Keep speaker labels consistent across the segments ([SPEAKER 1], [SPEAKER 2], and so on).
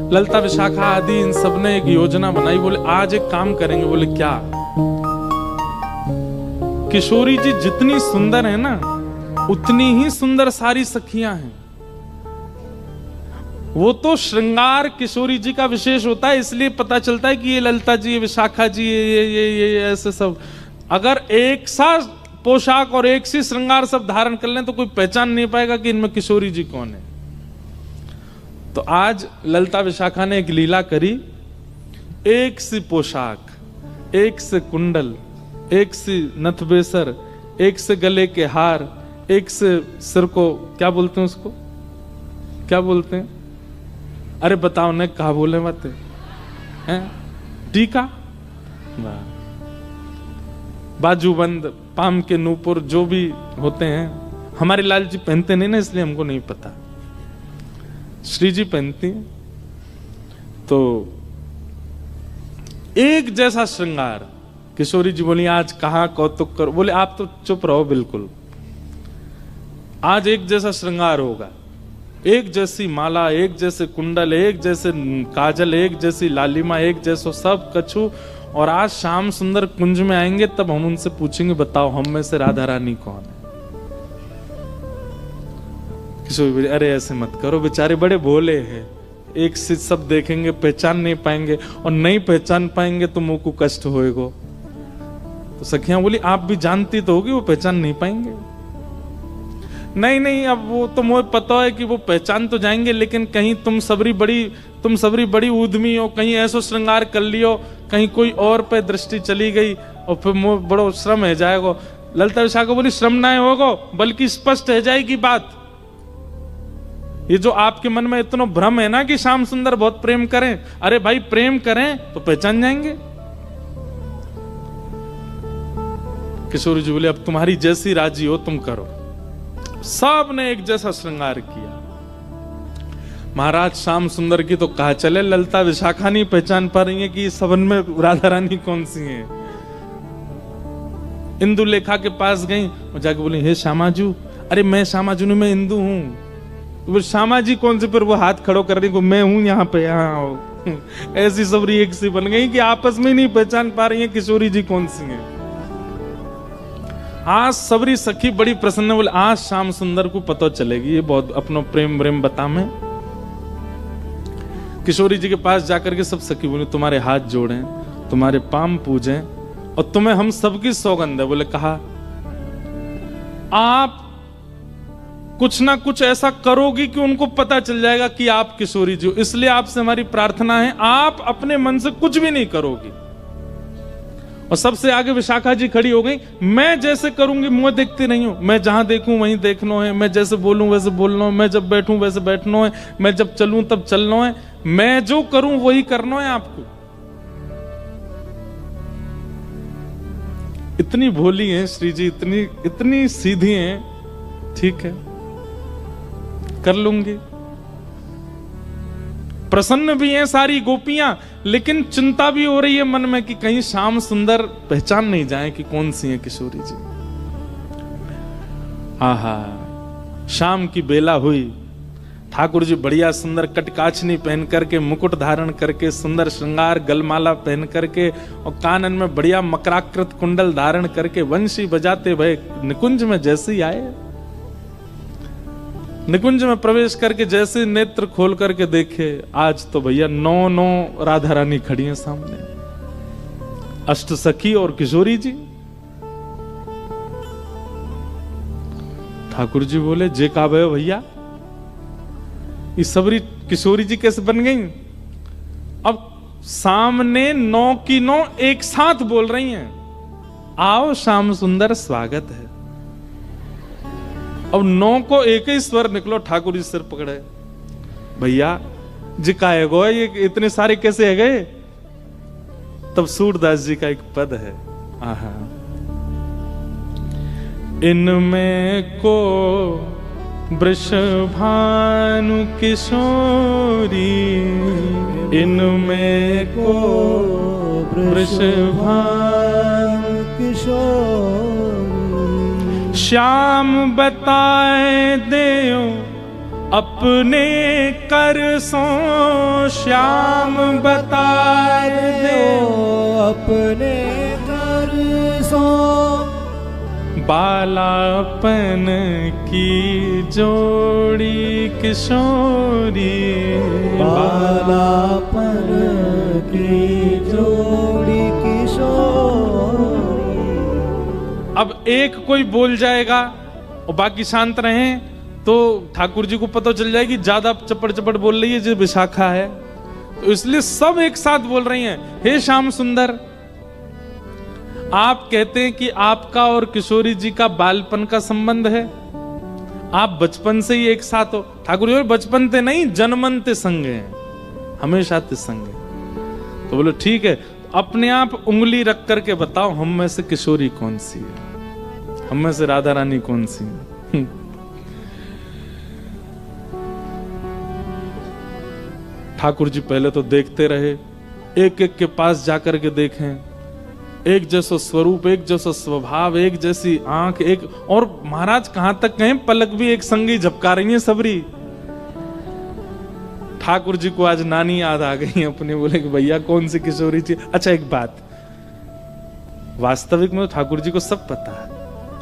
[SPEAKER 1] ललिता विशाखा आदि इन सब ने एक योजना बनाई। बोले आज एक काम करेंगे। बोले क्या? किशोरी जी जितनी सुंदर है ना, उतनी ही सुंदर सारी सखियां हैं। वो तो श्रृंगार किशोरी जी का विशेष होता है, इसलिए पता चलता है कि ये ललिता जी, ये विशाखा जी, ये ऐसे सब। अगर एक सा पोशाक और एक सी श्रृंगार सब धारण कर लें तो कोई पहचान नहीं पाएगा कि इनमें किशोरी जी कौन है। तो आज ललिता विशाखा ने एक लीला करी। एक सी पोशाक, एक से कुंडल, एक सी नथबेसर, एक से गले के हार, एक से सिर को क्या बोलते हैं, उसको क्या बोलते हैं? अरे बताओ ने कहा बोले मत हैं? टीका, बाजूबंद, पाम के नूपुर, जो भी होते हैं। हमारे लाल जी पहनते नहीं ना, इसलिए हमको नहीं पता। श्री जी पहनती हैं। तो एक जैसा श्रृंगार। किशोरी जी बोली आज कहां कौतुक करो। बोले आप तो चुप रहो बिल्कुल। आज एक जैसा श्रृंगार होगा, एक जैसी माला, एक जैसे कुंडल, एक जैसे काजल, एक जैसी लालिमा, एक जैसो सब कछु। और आज शाम सुंदर कुंज में आएंगे तब हम उनसे पूछेंगे बताओ हम में से राधा रानी कौन है। किशोरी अरे ऐसे मत करो, बेचारे बड़े भोले हैं। एक से सब देखेंगे पहचान नहीं पाएंगे, और नहीं पहचान पाएंगे तो मुंह को कष्ट होएगा। तो सखियां बोली आप भी जानती तो होगी वो पहचान नहीं पाएंगे। नहीं नहीं, अब वो तो मुझे पता है कि वो पहचान तो जाएंगे, लेकिन कहीं तुम सबरी बड़ी उद्यमी हो, कहीं ऐसा श्रृंगार कर लियो, कहीं कोई और पे दृष्टि चली गई और फिर मुझे बड़ो श्रम है जाएगा। ललिता विशाखा बोली श्रम ना होगा, बल्कि स्पष्ट है जाएगी बात। ये जो आपके मन में इतना भ्रम है ना कि श्याम सुंदर बहुत प्रेम करें, अरे भाई प्रेम करें तो पहचान जाएंगे। किशोरी जी बोले अब तुम्हारी जैसी राजी हो तुम करो। सब ने एक जैसा श्रृंगार किया। महाराज श्याम सुंदर की तो कहा चले, ललिता विशाखा नहीं पहचान पा रही है कि सबन में राधा रानी कौन सी है। इंदु लेखा के पास गई और जाके बोली हे श्यामाजू। अरे मैं श्यामाजू नहीं, मैं इंदु हूं। वो श्यामा जी कौन से? पर वो हाथ खड़ो कर रही को मैं हूं यहाँ पे, यहाँ। ऐसी सबरी एक सी बन गई कि आपस में नहीं पहचान पा रही है किशोरी जी कौन सी है। आज सबरी सखी बड़ी प्रसन्न। बोले आज श्याम सुंदर को पता चलेगी ये बहुत अपनो प्रेम प्रेम बता में। किशोरी जी के पास जाकर के सब सखी बोले तुम्हारे हाथ जोड़ें, तुम्हारे पाम पूजें, और तुम्हें हम सबकी सौगंध है। बोले कहा आप कुछ ना कुछ ऐसा करोगी कि उनको पता चल जाएगा कि आप किशोरी जी हो। इसलिए आपसे हमारी प्रार्थना है आप अपने मन से कुछ भी नहीं करोगी। और सबसे आगे विशाखा जी खड़ी हो गई। मैं जैसे करूंगी मुंह देखती नहीं हूं, मैं जहां देखूं वहीं देखना है, मैं जैसे बोलूं वैसे बोलना है, मैं जब बैठूं वैसे बैठना है, मैं जब चलूं तब चलना है, मैं जो करूं वही करना है आपको। इतनी भोली हैं श्री जी, इतनी सीधी हैं। ठीक है कर लूंगी। प्रसन्न भी हैं सारी गोपियां, लेकिन चिंता भी हो रही है मन में कि कहीं श्याम सुंदर पहचान नहीं जाए कि कौन सी है किशोरी जी। आहा शाम की बेला हुई। ठाकुर जी बढ़िया सुंदर कटकाचनी पहन करके, मुकुट धारण करके, सुंदर श्रृंगार गलमाला पहन करके और कानन में बढ़िया मकराकृत कुंडल धारण करके वंशी बजाते भय निकुंज में जैसे ही आए। निकुंज में प्रवेश करके जैसे नेत्र खोल करके देखे, आज तो भैया 9 राधा रानी खड़ी हैं सामने, अष्ट सखी और किशोरी जी। ठाकुर जी बोले जे का भैया ये सबरी किशोरी जी कैसे बन गई? अब सामने 9 की 9 एक साथ बोल रही हैं, आओ श्याम सुंदर स्वागत है। अब 9 को एक ही स्वर निकलो। ठाकुर जी सिर पकड़े, भैया जी का है गो, ये इतने सारे कैसे है गए? तब सूरदास जी का एक पद है, आहा इनमें को वृषभानु किशोरी, इनमें को वृषभानु किशोरी, श्याम बताए देओ अपने कर सो श्याम बताए दो,
[SPEAKER 2] अपने कर सो
[SPEAKER 1] बालापन की जोड़ी किशोरी,
[SPEAKER 2] बालापन की जोड़ी किशोरी।
[SPEAKER 1] अब एक कोई बोल जाएगा और बाकी शांत रहें तो ठाकुर जी को पता चल जाएगी ज्यादा चपड़ चपड़ बोल रही है जो विशाखा है, तो इसलिए सब एक साथ बोल रही हैं, हे श्याम सुंदर, आप कहते हैं कि आपका और किशोरी जी का बालपन का संबंध है, आप बचपन से ही एक साथ हो। ठाकुर जी बचपन ते नहीं जन्मन ते संगे हैं, हमेशा ते संगे। तो बोलो ठीक है, अपने आप उंगली रख करके बताओ हम में से किशोरी कौन सी है, हम में से राधा रानी कौन सी है। ठाकुर जी पहले तो देखते रहे, एक एक के पास जाकर के देखें, एक जैसा स्वरूप, एक जैसा स्वभाव, एक जैसी आंख, एक और महाराज कहां तक कहें पलक भी एक संगी झपका रही है सबरी। ठाकुर जी को आज नानी याद आ गई अपने, बोले कि भैया कौन सी किशोरी थी। अच्छा एक बात, वास्तविक में ठाकुर जी को सब पता है,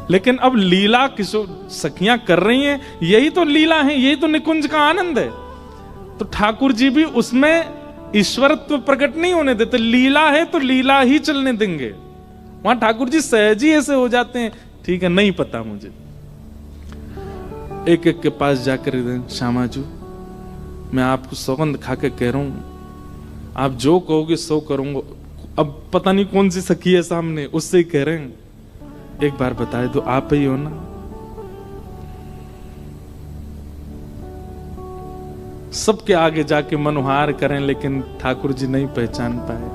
[SPEAKER 1] लेकिन अब लीला किशोर सखियां कर रही हैं, यही तो लीला है, यही तो निकुंज का आनंद है। तो ठाकुर जी भी उसमें ईश्वरत्व प्रकट नहीं होने देते, लीला है तो लीला ही चलने देंगे। वहां ठाकुर जी सहज ही ऐसे हो जाते हैं, ठीक है नहीं पता मुझे। एक एक के पास जाकर श्यामाजू मैं आपको सौगंध खा के कह रहा हूं, आप जो कहोगे सो करूंगा। अब पता नहीं कौन सी सखी है सामने, उससे ही कह रहे हैं, एक बार बताए तो आप ही हो ना। सबके आगे जाके मनोहार करें, लेकिन ठाकुर जी नहीं पहचान पाए।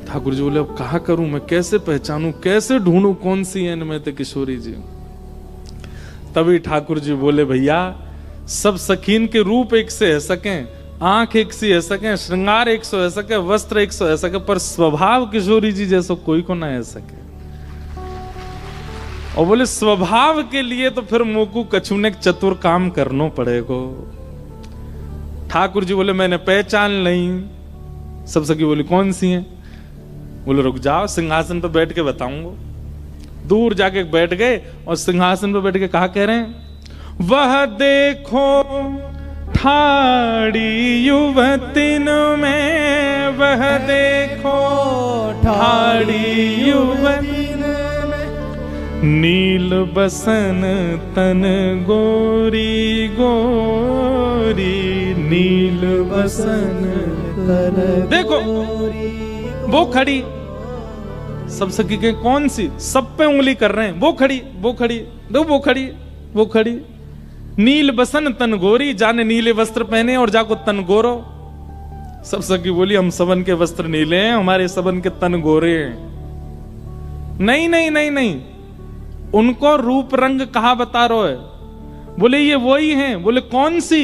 [SPEAKER 1] ठाकुर जी बोले अब कहा करूं मैं, कैसे पहचानूं, कैसे ढूंढूं कौन सी है इनमें तो किशोरी जी। तभी ठाकुर जी बोले भैया सब सखीन के रूप एक से है सकें, आंख एक सी है सके, श्रृंगार एक सौ है सके, वस्त्र एक सौ है सके, पर स्वभाव किशोरी जी जैसा कोई को ना है सके। और बोले स्वभाव के लिए तो फिर मोकू कछु ने चतुर काम करना पड़ेगा। ठाकुर जी बोले मैंने पहचान नहीं। सब सखी बोली कौन सी हैं? बोले रुक जाओ सिंहासन पे बैठ के बताऊंगा। दूर जाके बैठ गए और सिंहासन पे बैठ के कहा कह रहे हैं, वह देखो ठाड़ी युवतिन में, वह देखो ठाड़ी युवतिन में, नील बसन तन गोरी गोरी, नील बसन तन देखो वो खड़ी। सब सखी के कौन सी? सब पे उंगली कर रहे हैं, वो खड़ी वो खड़ी, दो वो खड़ी वो खड़ी। नील बसन तन गोरी, जाने नीले वस्त्र पहने और जाको तन गोरो। सब सखी बोली हम सबन के वस्त्र नीले हैं, हमारे सबन के तन गोरे हैं। नहीं नहीं नहीं नहीं, उनको रूप रंग कहा बता रहे है? बोले ये वही हैं। बोले कौन सी?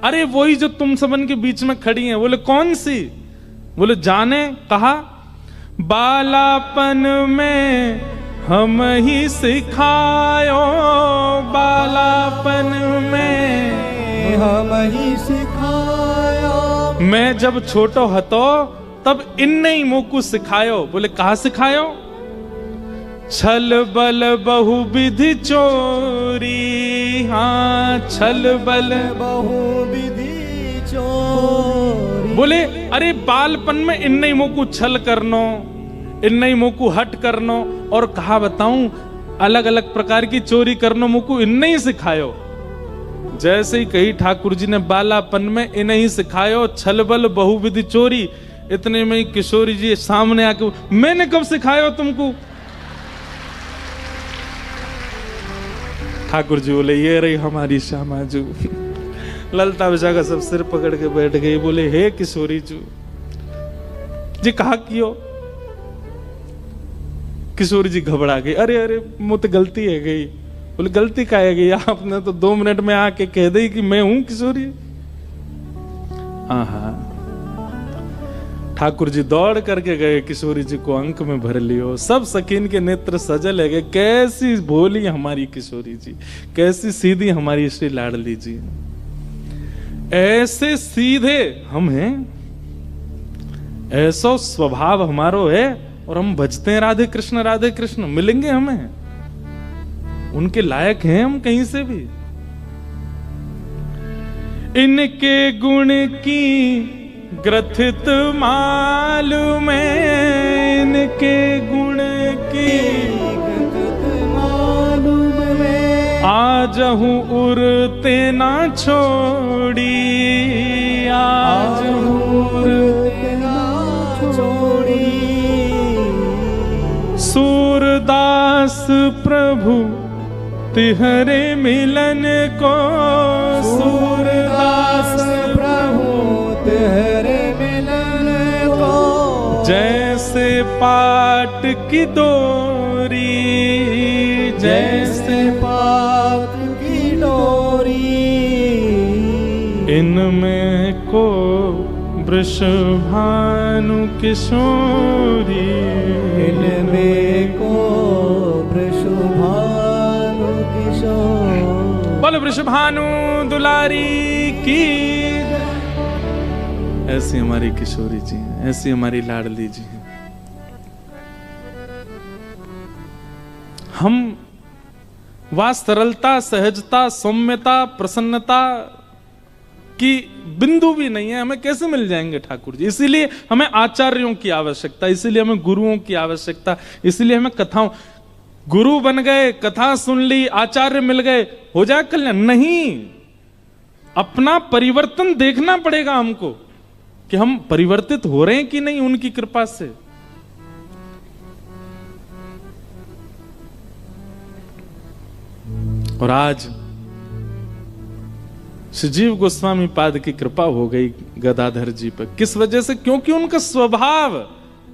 [SPEAKER 1] अरे वही जो तुम सबन के बीच में खड़ी हैं। बोले कौन सी? बोले जाने। कहा बालापन में हम ही सिखायो, बालापन में
[SPEAKER 2] हम ही सिखायो,
[SPEAKER 1] मैं जब छोटो हतो तब इनने ही मोकू सिखायो। बोले कहा सिखायो? छल बल बहुविधि चोरी, हाँ छल बल
[SPEAKER 2] बहुविधि चोरी।
[SPEAKER 1] बोले अरे बालपन में इनने ही मोकू छल करनो, इनने ही मोकू हट करनो, और कहा बताऊं अलग अलग प्रकार की चोरी करनो मोकू इनने ही सिखायो। जैसे ही कही ठाकुर जी ने बालापन में इन्हें ही सिखायो छल बल बहुविधि चोरी, इतने में ही किशोरी जी सामने आके मैंने कब सिखायो तुमको? ठाकुर जी बोले ये रही हमारी श्यामाजू। ललता विशाखा सब सिर पकड़ के बैठ गई। बोले हे किशोरी जू जी कहा कियो? किशोरी जी घबरा गई। अरे अरे मुझे गलती है गई। बोले गलती का है गई? आपने तो 2 मिनट में आके कह दी कि मैं हूं किशोरी। हाँ। ठाकुर जी दौड़ करके गए, किशोरी जी को अंक में भर लियो। सब सखीन के नेत्र सजल है, कैसी भोली हमारी किशोरी जी, कैसी सीधी हमारी श्री लाडली जी। ऐसे सीधे हम हैं, ऐसा स्वभाव हमारो है, और हम भजते हैं राधे कृष्ण मिलेंगे हमें, उनके लायक हैं हम कहीं से भी। इनके गुण की ग्रथित मालूम है, इनके गुण की
[SPEAKER 2] मालूम है,
[SPEAKER 1] आजहूँ उरते ना छोड़ी, आजहूँ
[SPEAKER 2] उरते ना छोड़ी।
[SPEAKER 1] सूरदास प्रभु तिहरे मिलन को,
[SPEAKER 2] सूरदास प्रभु तेरे मिलन को,
[SPEAKER 1] जैसे पाट की डोरी,
[SPEAKER 2] जैसे पात की डोरी।
[SPEAKER 1] इनमें को वृषभानु किशोरी,
[SPEAKER 2] इनमें को वृषभानु किशोर।
[SPEAKER 1] बोल वृषभानु दुलारी की। ऐसी हमारी किशोरी जी हैं, ऐसी हमारी लाडली जी हैं। हम वह सरलता, सहजता, सौम्यता, प्रसन्नता की बिंदु भी नहीं है, हमें कैसे मिल जाएंगे ठाकुर जी? इसीलिए हमें आचार्यों की आवश्यकता, इसीलिए हमें गुरुओं की आवश्यकता, इसीलिए हमें कथाओं। गुरु बन गए, कथा सुन ली, आचार्य मिल गए, हो जाए कल्याण? नहीं, अपना परिवर्तन देखना पड़ेगा हमको कि हम परिवर्तित हो रहे हैं कि नहीं उनकी कृपा से। और आज श्रीजीव गोस्वामी पाद की कृपा हो गई गदाधर जी पर। किस वजह से? क्योंकि उनका स्वभाव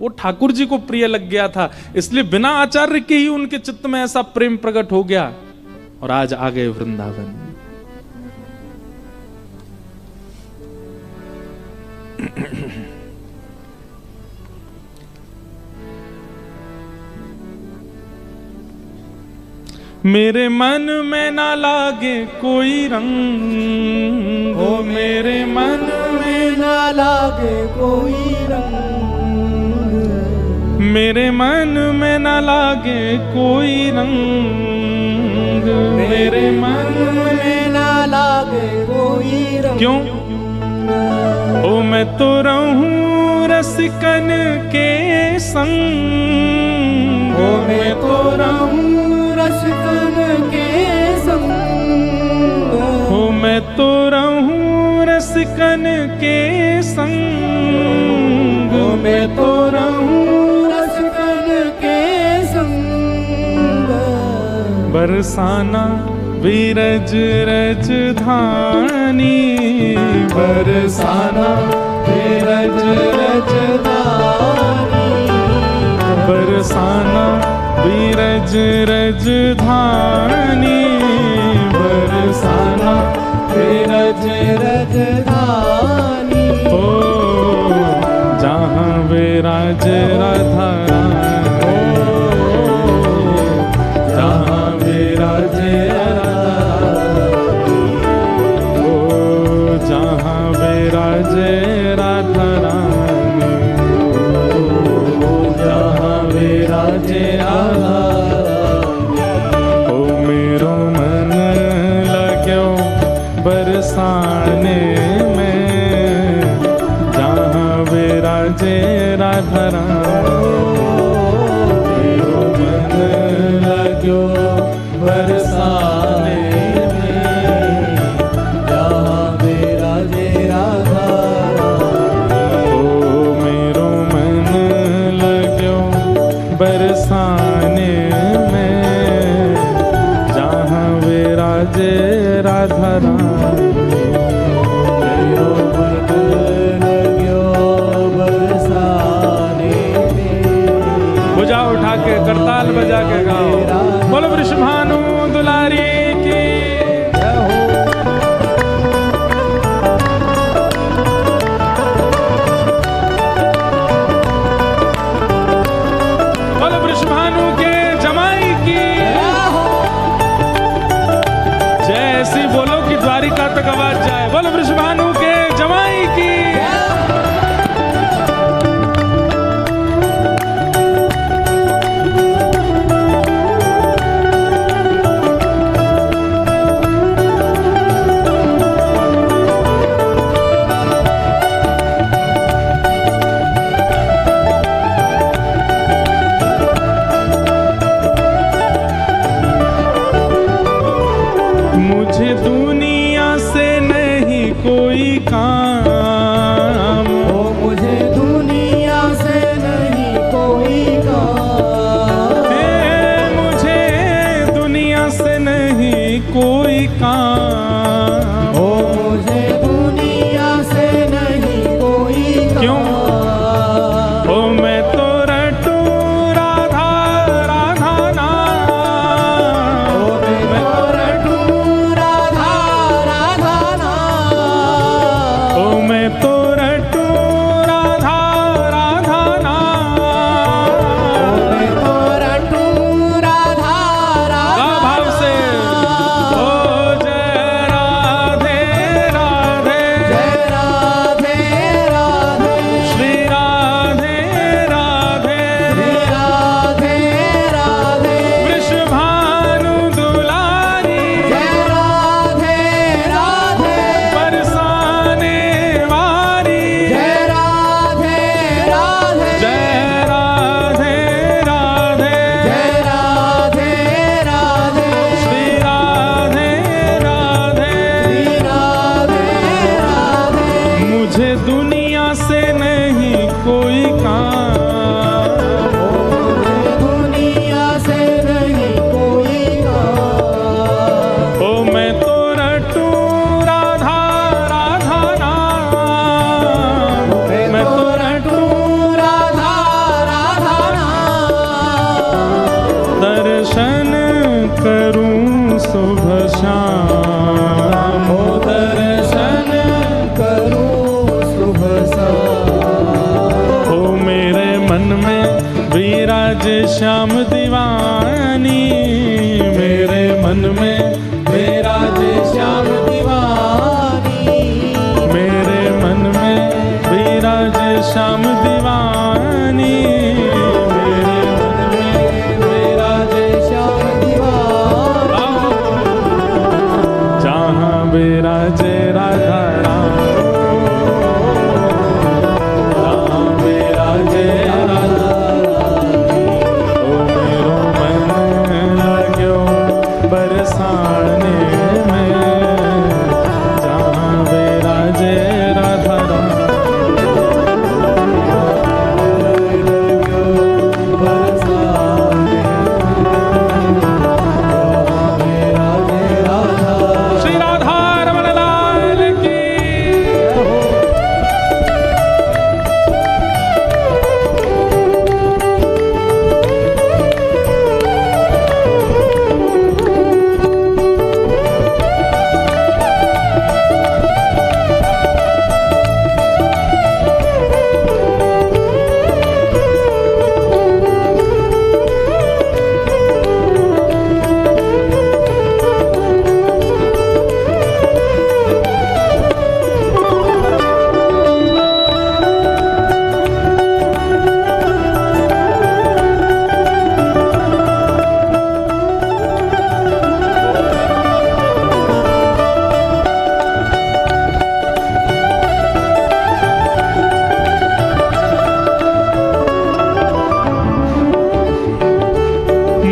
[SPEAKER 1] वो ठाकुर जी को प्रिय लग गया था, इसलिए बिना आचार्य के ही उनके चित्त में ऐसा प्रेम प्रकट हो गया, और आज आ गए वृंदावन। मेरे मन में ना लागे कोई रंग, ओ मेरे मन में
[SPEAKER 2] ना लागे कोई रंग,
[SPEAKER 1] मेरे मन में ना लागे कोई रंग, मेरे मन
[SPEAKER 2] में ना लागे कोई रंग।
[SPEAKER 1] क्यों? ओ मैं तो रहूं रसिकन के संग,
[SPEAKER 2] ओ मैं तो रहूं रसिकन के संग,
[SPEAKER 1] ओ मैं तो रहूं रसिकन के संग,
[SPEAKER 2] ओ मैं तो रहूं रसिकन के संग।
[SPEAKER 1] बरसाना विरज रज धानी,
[SPEAKER 2] बरसाना विरज रज धानी,
[SPEAKER 1] बरसाना विरज रज धानी,
[SPEAKER 2] बरसाना विरज रज धानी।
[SPEAKER 1] ओ जहाँ विराज राधा रानी, जहाँ विराज विराज राधा रानी,
[SPEAKER 2] जहाँ विराजे राधा रानी।
[SPEAKER 1] ओ मेरो मन लाग्यो बरसाने में, जहाँ विराजे राधा रानी,
[SPEAKER 2] मेरो मन लाग्यो बरसाने में, जहाँ विराजे राधा रानी।
[SPEAKER 1] ओ मेरो मन लाग्यो बरसाने में, जहाँ विराजे राधा रानी।
[SPEAKER 2] मेरो मन लाग्यो बरसाने में।
[SPEAKER 1] भुजा उठा के करताल बजा के गाओ, बोलो वृषभानु दुलारी की। पे गवाच जाए। बोलो वृषभानु के जमाई की। मुझे दुनिया से नहीं कोई काम,
[SPEAKER 2] ओ मुझे दुनिया से नहीं कोई काम,
[SPEAKER 1] मुझे दुनिया से नहीं कोई काम,
[SPEAKER 2] ओ मुझे दुनिया से नहीं कोई काम।
[SPEAKER 1] क्यों? ओ मैं तो रटू राधा राधा नाम,
[SPEAKER 2] ओ मैं तो रटू राधा राधा नाम,
[SPEAKER 1] ओ मैं तो रटू राधा राधा नाम।
[SPEAKER 2] ओ मैं तो रटू राधा राधा
[SPEAKER 1] गा भाव से। ओ जय राधे राधे,
[SPEAKER 2] जय राधे राधे,
[SPEAKER 1] श्री राधे राधे,
[SPEAKER 2] श्री राधे राधे,
[SPEAKER 1] वृषभानु दुलारी,
[SPEAKER 2] जय राधे राधे,
[SPEAKER 1] बरसाने वारी,
[SPEAKER 2] जय राधे राधे,
[SPEAKER 1] जय राधे राधे,
[SPEAKER 2] जय राधे राधे,
[SPEAKER 1] श्री राधे राधे।
[SPEAKER 2] श्री राधे राधे।
[SPEAKER 1] मुझे दुनिया से नहीं कोई काम,
[SPEAKER 2] मुझे दुनिया से नहीं कोई काम,
[SPEAKER 1] ओ मैं तो रटू राधा राधा नाम,
[SPEAKER 2] मैं तो रटू राधा राधा नाम,
[SPEAKER 1] दर्शन करूं सुबह शाम,
[SPEAKER 2] ओ दर्शन करूं सुबह शाम,
[SPEAKER 1] ओ मेरे मन में विराज श्याम दीवानी, मेरे मन में
[SPEAKER 2] विराज श्याम दीवानी,
[SPEAKER 1] मेरे मन में विराज श्याम दीवानी,
[SPEAKER 2] मेरे मन में विराज श्याम दीवानी,
[SPEAKER 1] जहाँ विराजे राधा राम, जहाँ विराजे राधा ओ मेरो मन लाग्यो बरसाने में, जहाँ विराजे राधा राम। श्री राधा रमण लाल की।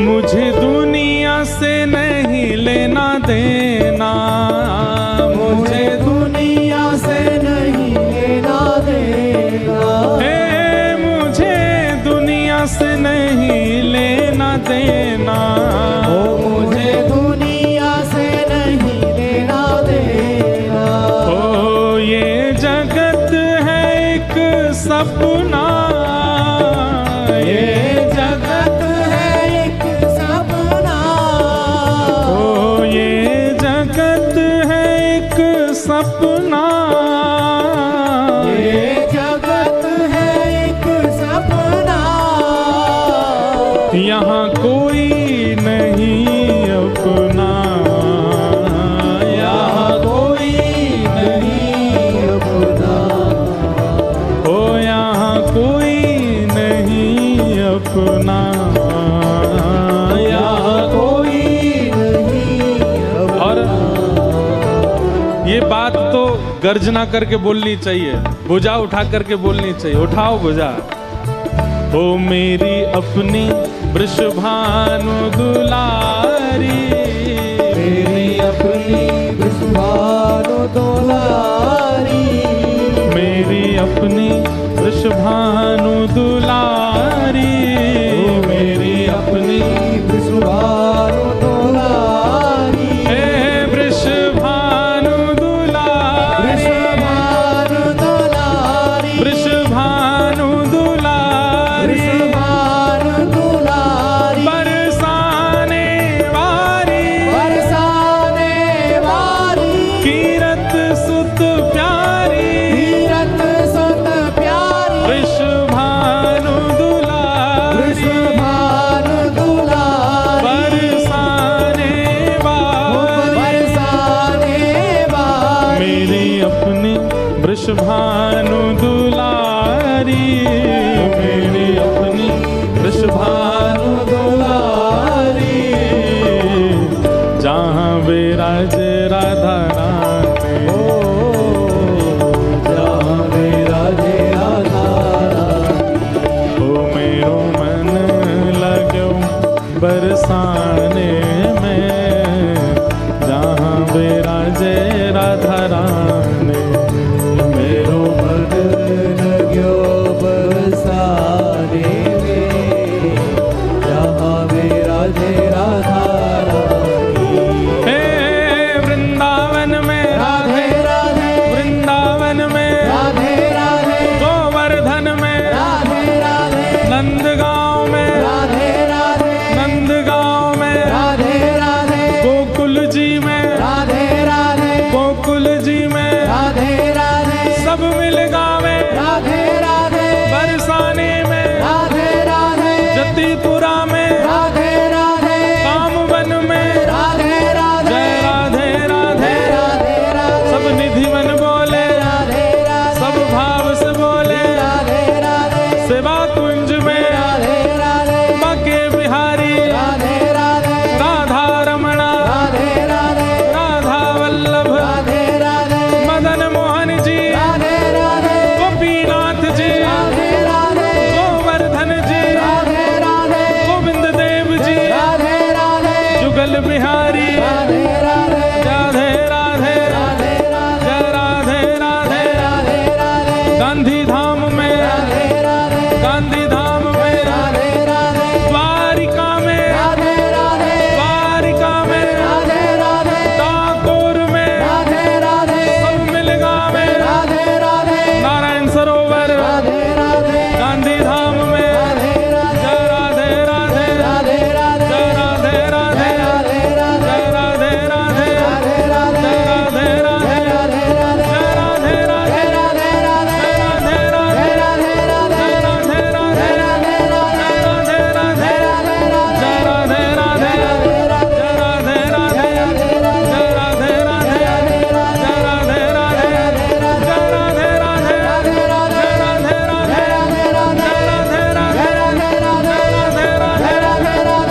[SPEAKER 1] मुझे दुनिया से नहीं लेना देना,
[SPEAKER 2] मुझे दुनिया से नहीं लेना देना,
[SPEAKER 1] मुझे दुनिया से नहीं लेना देना,
[SPEAKER 2] ओ मुझे दुनिया से नहीं लेना देना,
[SPEAKER 1] ओ ये जगत है एक सपना,
[SPEAKER 2] ये जगत है एक सपना,
[SPEAKER 1] ओ ये जगत है एक सपना,
[SPEAKER 2] ये जगत है एक सपना,
[SPEAKER 1] यहाँ कोई नहीं गर्जना करके बोलनी चाहिए, भुजा उठा करके बोलनी चाहिए। उठाओ भुजा। ओ मेरी अपनी वृषभानु दुलारी,
[SPEAKER 2] मेरी अपनी वृषभानु दुलारी,
[SPEAKER 1] मेरी अपनी वृषभानु दुलारी, मेरी अपनी
[SPEAKER 2] वृषभानु दुलारी,
[SPEAKER 1] हे वृषभानु दुलारी,
[SPEAKER 2] वृषभानु दुलारी,
[SPEAKER 1] वृषभानु दुलारी,
[SPEAKER 2] वृषभानु दुलारी,
[SPEAKER 1] बरसाने वारी,
[SPEAKER 2] बरसाने वारी,
[SPEAKER 1] कीरत सुत प्यारी,
[SPEAKER 2] तीरथ सुत प्यारी,
[SPEAKER 1] वृषभानु दुलारी,
[SPEAKER 2] वृषभानु दुलारी,
[SPEAKER 1] बरसाने वारी,
[SPEAKER 2] बरसाने वारी,
[SPEAKER 1] मेरी अपनी वृषभानु दुलारी, मेरी अपनी वृषभानु दुलारी, जहाँ विराजे राधा रानी,
[SPEAKER 2] जहाँ विराजे राधा रानी,
[SPEAKER 1] ओ मेरो मन लगो बरसाने में, जहाँ विराजे राधा रानी,
[SPEAKER 2] मेरो मन लग्यो बरसाने में, जहाँ विराजे राधा रानी।
[SPEAKER 1] हे वृंदावन में,
[SPEAKER 2] राधे राधे,
[SPEAKER 1] वृंदावन में,
[SPEAKER 2] राधे राधे,
[SPEAKER 1] गोवर्धन में,
[SPEAKER 2] राधे राधे,
[SPEAKER 1] नंदगांव में,
[SPEAKER 2] राधे राधे,
[SPEAKER 1] नंदगांव में,
[SPEAKER 2] राधे राधे,
[SPEAKER 1] गोकुल जी में,
[SPEAKER 2] राधे राधे,
[SPEAKER 1] गोकुल जी में,
[SPEAKER 2] राधे राधे,
[SPEAKER 1] सब मिल गावे
[SPEAKER 2] राधे राधे,
[SPEAKER 1] बरसाने में,
[SPEAKER 2] राधे राधे,
[SPEAKER 1] जतीपुरा में,
[SPEAKER 2] राधे राधे,
[SPEAKER 1] कामवन में,
[SPEAKER 2] राधे राधे,
[SPEAKER 1] जय राधे राधे,
[SPEAKER 2] राधे राधे,
[SPEAKER 1] सब निधिवन बोले,
[SPEAKER 2] राधे राधे,
[SPEAKER 1] सब भाव से बोले,
[SPEAKER 2] राधे राधे,
[SPEAKER 1] सेवा कुंज में,
[SPEAKER 2] राधे राधे,
[SPEAKER 1] बाके बिहारी,
[SPEAKER 2] राधे राधे,
[SPEAKER 1] राधा रमणा,
[SPEAKER 2] राधे राधे,
[SPEAKER 1] राधा वल्लभ,
[SPEAKER 2] राधे राधे,
[SPEAKER 1] मदन मोहन जी,
[SPEAKER 2] राधे राधे,
[SPEAKER 1] गोपीनाथ जी,
[SPEAKER 2] राधे राधे,
[SPEAKER 1] गोवर्धन जी,
[SPEAKER 2] राधे राधे,
[SPEAKER 1] गोविंद देव जी,
[SPEAKER 2] राधे राधे,
[SPEAKER 1] जुगल बिहारी,
[SPEAKER 2] राधे राधे,
[SPEAKER 1] राधे राधे,
[SPEAKER 2] राधे राधे,
[SPEAKER 1] जय राधे राधे,
[SPEAKER 2] राधे राधे,
[SPEAKER 1] गांधी धाम में,
[SPEAKER 2] राधे राधे,
[SPEAKER 1] गांधी धाम में,
[SPEAKER 2] राधे राधे,
[SPEAKER 1] द्वारिका में,
[SPEAKER 2] राधे राधे,
[SPEAKER 1] द्वारिका में,
[SPEAKER 2] राधे राधे,
[SPEAKER 1] डाकोर में,
[SPEAKER 2] राधे राधे,
[SPEAKER 1] सब मिल गावे
[SPEAKER 2] राधे राधे,
[SPEAKER 1] नारायण सरोवर,
[SPEAKER 2] राधे राधे,
[SPEAKER 1] गांधी धाम में,
[SPEAKER 2] राधे राधे,
[SPEAKER 1] जय राधे राधे,
[SPEAKER 2] राधे राधे,
[SPEAKER 1] जय राधे राधे,
[SPEAKER 2] राधे राधे,
[SPEAKER 1] जय राधे राधे,
[SPEAKER 2] राधे राधे,
[SPEAKER 1] जय राधे राधे,
[SPEAKER 2] राधे राधे,
[SPEAKER 1] जय राधे राधे,
[SPEAKER 2] राधे राधे,
[SPEAKER 1] जय राधे राधे,
[SPEAKER 2] राधे राधे,
[SPEAKER 1] जय राधे राधे,
[SPEAKER 2] राधे राधे,
[SPEAKER 1] जय राधे राधे, जय राधे राधे, जय राधे राधे, जय राधे राधे, जय राधे राधे, जय राधे राधे, जय राधे राधे,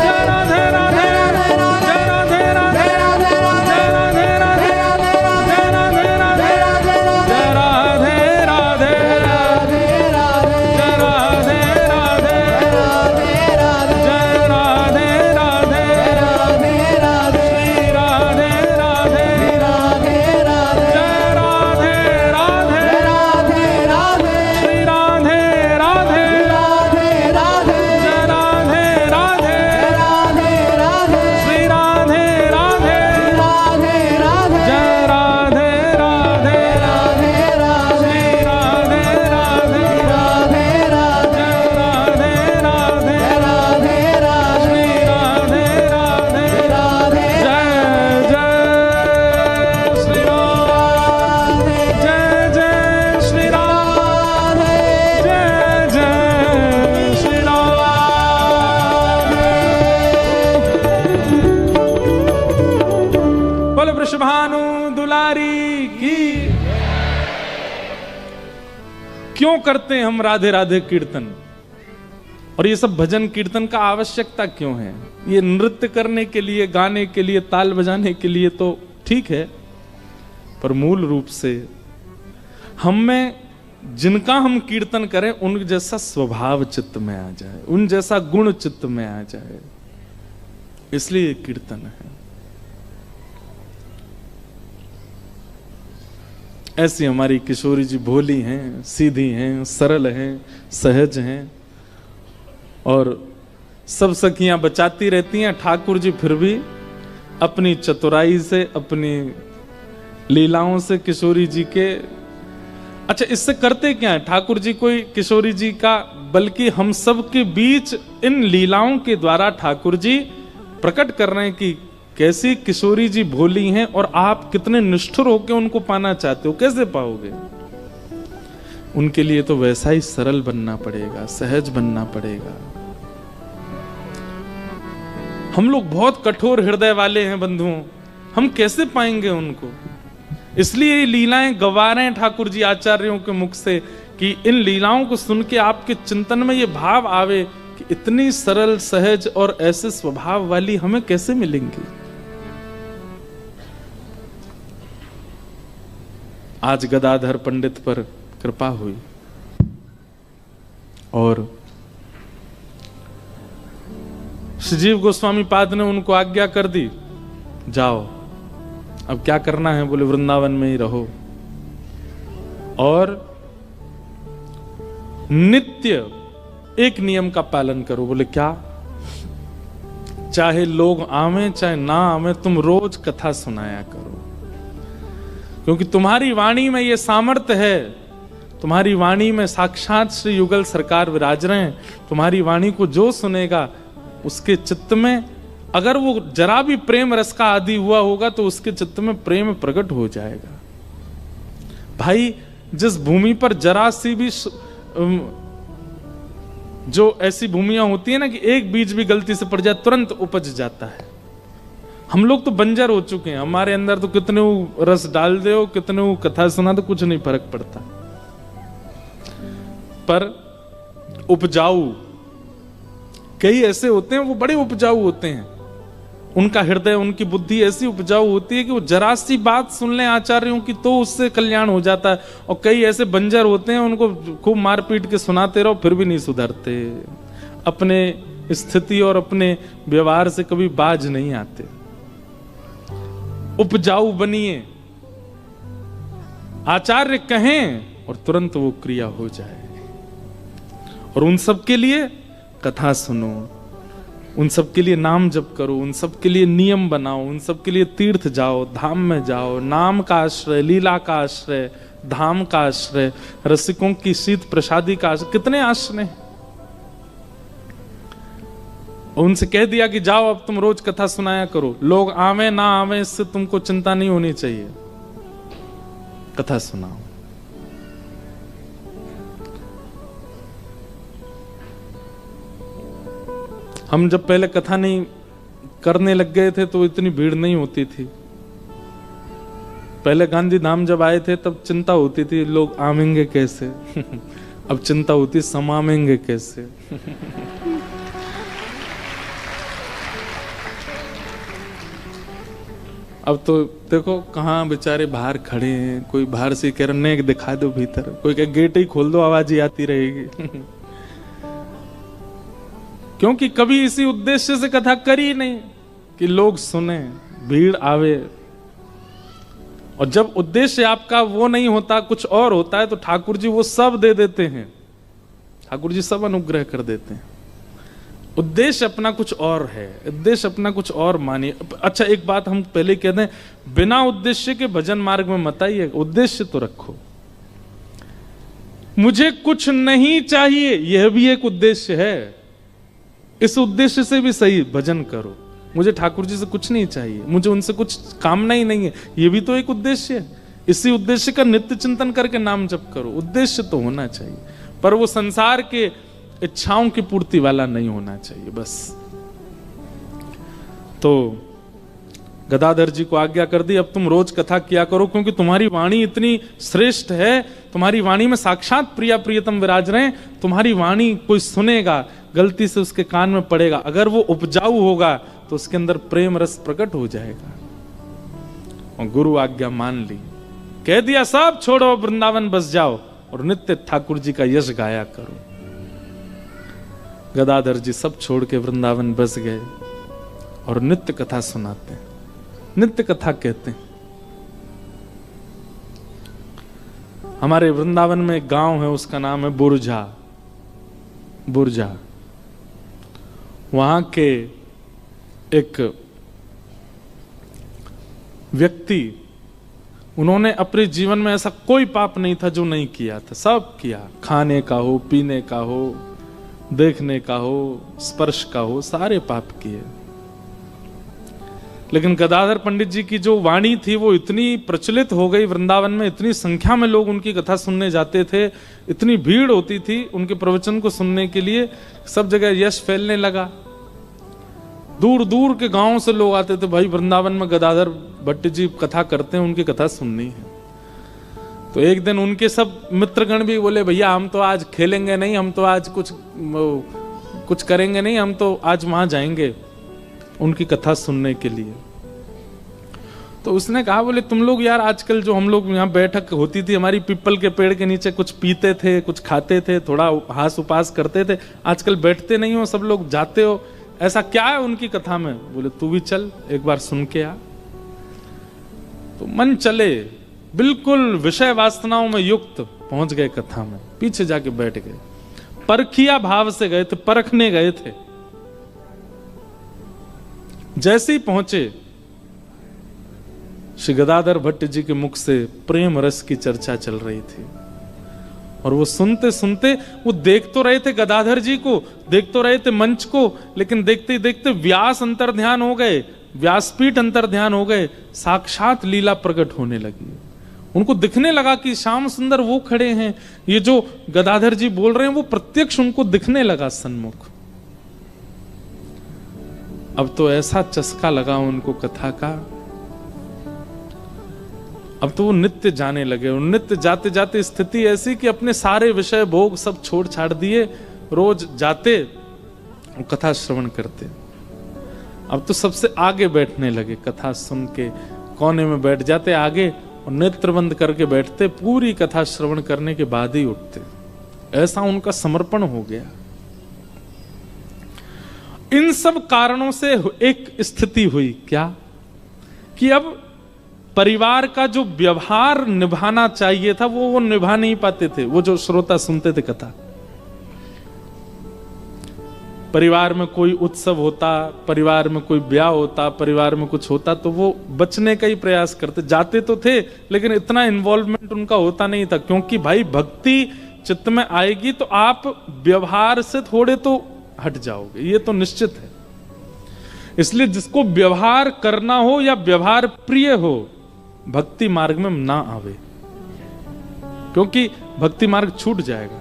[SPEAKER 1] जय राधे राधे, जय राधे राधे, जय राधे राधे, जय राधे राधे, जय राधे राधे, जय राधे राधे, जय राधे राधे, जय राधे राधे, जय राधे राधे, श्री राधे राधे, जय राधे राधे, श्री राधे राधे, जय राधे राधे, श्री राधे राधे, जय राधे राधे, श्री राधे राधे, जय राधे राधे, श्री राधे राधे, जय जय श्री राम, जय जय श्री राम, जय जय श्री राम। बोले वृषभानु दुलारी की। क्यों करते हैं हम राधे राधे कीर्तन? और ये सब भजन कीर्तन का आवश्यकता क्यों है? ये नृत्य करने के लिए, गाने के लिए, ताल बजाने के लिए तो ठीक है, पर मूल रूप से हम में जिनका हम कीर्तन करें उन जैसा स्वभाव चित्त में आ जाए, उन जैसा गुण चित्त में आ जाए, इसलिए ये कीर्तन है। ऐसी हमारी किशोरी जी भोली हैं, सीधी हैं, सरल हैं, सहज हैं, और सब सखियां बचाती रहती हैं। ठाकुर जी फिर भी अपनी चतुराई से, अपनी लीलाओं से किशोरी जी के, अच्छा इससे करते क्या है ठाकुर जी, कोई किशोरी जी का, बल्कि हम सब के बीच इन लीलाओं के द्वारा ठाकुर जी प्रकट कर रहे हैं कि कैसी किशोरी जी भोली हैं और आप कितने निष्ठुर होकर उनको पाना चाहते हो, कैसे पाओगे। उनके लिए तो वैसा ही सरल बनना पड़ेगा, सहज बनना पड़ेगा। हम लोग बहुत कठोर हृदय वाले हैं बंधुओं, हम कैसे पाएंगे उनको। इसलिए ये लीलाएं गवा रहे हैं ठाकुर जी आचार्यों के मुख से कि इन लीलाओं को सुन के आपके चिंतन में ये भाव आवे कि इतनी सरल, सहज और ऐसे स्वभाव वाली हमें कैसे मिलेंगी। आज गदाधर पंडित पर कृपा हुई और श्रीजीव गोस्वामी पाद ने उनको आज्ञा कर दी, जाओ अब क्या करना है, बोले वृंदावन में ही रहो और नित्य एक नियम का पालन करो। बोले क्या? चाहे लोग आवे चाहे ना आवे, तुम रोज कथा सुनाया करो, क्योंकि तुम्हारी वाणी में ये सामर्थ्य है, तुम्हारी वाणी में साक्षात श्री युगल सरकार विराज रहे हैं। तुम्हारी वाणी को जो सुनेगा उसके चित्त में, अगर वो जरा भी प्रेम रस का आदि हुआ होगा तो उसके चित्त में प्रेम प्रकट हो जाएगा। भाई जिस भूमि पर जरा सी भी जो ऐसी भूमियां होती है ना कि एक बीज भी गलती से पड़ जाए तुरंत उपज जाता है। हम लोग तो बंजर हो चुके हैं, हमारे अंदर तो कितने रस डाल दे हो, कितने कथा सुना दो, कुछ नहीं फर्क पड़ता। पर उपजाऊ कई ऐसे होते हैं, वो बड़े उपजाऊ होते हैं, उनका हृदय, उनकी बुद्धि ऐसी उपजाऊ होती है कि वो जरा सी बात सुन लें आचार्यों की तो उससे कल्याण हो जाता है। और कई ऐसे बंजर होते हैं, उनको खूब मारपीट के सुनाते रहो फिर भी नहीं सुधरते, अपने स्थिति और अपने व्यवहार से कभी बाज नहीं आते। उपजाऊ बनिए, आचार्य कहें और तुरंत वो क्रिया हो जाए। और उन सब के लिए कथा सुनो, उन सब के लिए नाम जप करो, उन सब के लिए नियम बनाओ, उन सब के लिए तीर्थ जाओ, धाम में जाओ। नाम का आश्रय, लीला का आश्रय, धाम का आश्रय, रसिकों की शीत प्रसादी का आश्रय, कितने आश्रय। उनसे कह दिया कि जाओ अब तुम रोज कथा सुनाया करो, लोग आवे ना आवे इससे तुमको चिंता नहीं होनी चाहिए, कथा सुनाओ। हम जब पहले कथा नहीं करने लग गए थे तो इतनी भीड़ नहीं होती थी। पहले गांधी धाम जब आए थे तब चिंता होती थी लोग आवेंगे कैसे अब चिंता होती समावेंगे कैसे अब तो देखो कहाँ बेचारे बाहर खड़े हैं, कोई बाहर से कह रहे हैं दिखा दो भीतर, कोई कह गेट ही खोल दो आवाज ही आती रहेगी क्योंकि कभी इसी उद्देश्य से कथा करी नहीं कि लोग सुने, भीड़ आवे। और जब उद्देश्य आपका वो नहीं होता, कुछ और होता है, तो ठाकुर जी वो सब दे देते हैं, ठाकुर जी सब अनुग्रह कर देते हैं। उद्देश्य अपना कुछ और है, उद्देश्य अपना कुछ और मानिए। अच्छा एक बात हम पहले कहते हैं, बिना उद्देश्य के भजन मार्ग में मत आइए, उद्देश्य तो रखो। मुझे कुछ नहीं चाहिए, यह भी एक उद्देश्य है, इस उद्देश्य से भी सही भजन करो। मुझे ठाकुर जी से कुछ नहीं चाहिए, मुझे उनसे कुछ कामना ही नहीं है, ये भी तो एक उद्देश्य है। इसी उद्देश्य का नित्य चिंतन करके नाम जप करो। उद्देश्य तो होना चाहिए, पर वो संसार के इच्छाओं की पूर्ति वाला नहीं होना चाहिए बस। तो गदाधर जी को आज्ञा कर दी, अब तुम रोज कथा किया करो, क्योंकि तुम्हारी वाणी इतनी श्रेष्ठ है, तुम्हारी वाणी में साक्षात प्रिया प्रियतम विराज रहे हैं। तुम्हारी वाणी कोई सुनेगा, गलती से उसके कान में पड़ेगा, अगर वो उपजाऊ होगा तो उसके अंदर प्रेम रस प्रकट हो जाएगा। और गुरु आज्ञा मान ली, कह दिया सब छोड़ो, वृंदावन बस जाओ और नित्य ठाकुर जी का यश गाया करो। गदाधर जी सब छोड़ के वृंदावन बस गए और नित्य कथा सुनाते हैं, नित्य कथा कहते हैं। हमारे वृंदावन में एक गांव है, उसका नाम है बुरजा। बुरजा, वहां के एक व्यक्ति, उन्होंने अपने जीवन में ऐसा कोई पाप नहीं था जो नहीं किया था, सब किया। खाने का हो, पीने का हो, देखने का हो, स्पर्श का हो, सारे पाप किए। लेकिन गदाधर पंडित जी की जो वाणी थी वो इतनी प्रचलित हो गई वृंदावन में, इतनी संख्या में लोग उनकी कथा सुनने जाते थे, इतनी भीड़ होती थी उनके प्रवचन को सुनने के लिए, सब जगह यश फैलने लगा। दूर दूर के गांवों से लोग आते थे, भाई वृंदावन में गदाधर भट्ट जी कथा करते हैं, उनकी कथा सुननी है। तो एक दिन उनके सब मित्रगण भी बोले, भैया हम तो आज खेलेंगे नहीं, हम तो आज कुछ करेंगे नहीं, हम तो आज वहां जाएंगे उनकी कथा सुनने के लिए। तो उसने कहा, बोले तुम लोग यार आजकल जो हम लोग यहाँ बैठक होती थी हमारी पीपल के पेड़ के नीचे, कुछ पीते थे, कुछ खाते थे, थोड़ा हास उपास करते थे, आजकल बैठते नहीं हो, सब लोग जाते हो, ऐसा क्या है उनकी कथा में? बोले तू भी चल एक बार सुन के आ। तो मन चले, बिल्कुल विषय वासनाओं में युक्त पहुंच गए कथा में, पीछे जाके बैठ गए। परखिया भाव से गए थे, परखने गए थे। जैसे ही पहुंचे, श्री गदाधर भट्ट जी के मुख से प्रेम रस की चर्चा चल रही थी और वो सुनते सुनते वो देख तो रहे थे गदाधर जी को, देख तो रहे थे मंच को, लेकिन देखते ही देखते व्यास अंतर ध्यान हो गए, व्यासपीठ अंतर ध्यान हो गए, साक्षात लीला प्रकट होने लगी। उनको दिखने लगा कि श्याम सुंदर वो खड़े हैं, ये जो गदाधर जी बोल रहे हैं वो प्रत्यक्ष उनको दिखने लगा सन्मुख। अब तो ऐसा चस्का लगा उनको कथा का, अब तो वो नित्य जाने लगे। और नित्य जाते जाते स्थिति ऐसी कि अपने सारे विषय भोग सब छोड़ छाड़ दिए, रोज जाते और कथा श्रवण करते। अब तो सबसे आगे बैठने लगे, कथा सुन के कोने में बैठ जाते आगे और नेत्र बंद करके बैठते, पूरी कथा श्रवण करने के बाद ही उठते। ऐसा उनका समर्पण हो गया। इन सब कारणों से एक स्थिति हुई क्या कि अब परिवार का जो व्यवहार निभाना चाहिए था वो निभा नहीं पाते थे। वो जो श्रोता सुनते थे कथा, परिवार में कोई उत्सव होता, परिवार में कोई ब्याह होता, परिवार में कुछ होता तो वो बचने का ही प्रयास करते। जाते तो थे लेकिन इतना इन्वॉल्वमेंट उनका होता नहीं था, क्योंकि भाई भक्ति चित्त में आएगी तो आप व्यवहार से थोड़े तो हट जाओगे, ये तो निश्चित है। इसलिए जिसको व्यवहार करना हो या व्यवहार प्रिय हो, भक्ति मार्ग में ना आवे, क्योंकि भक्ति मार्ग छूट जाएगा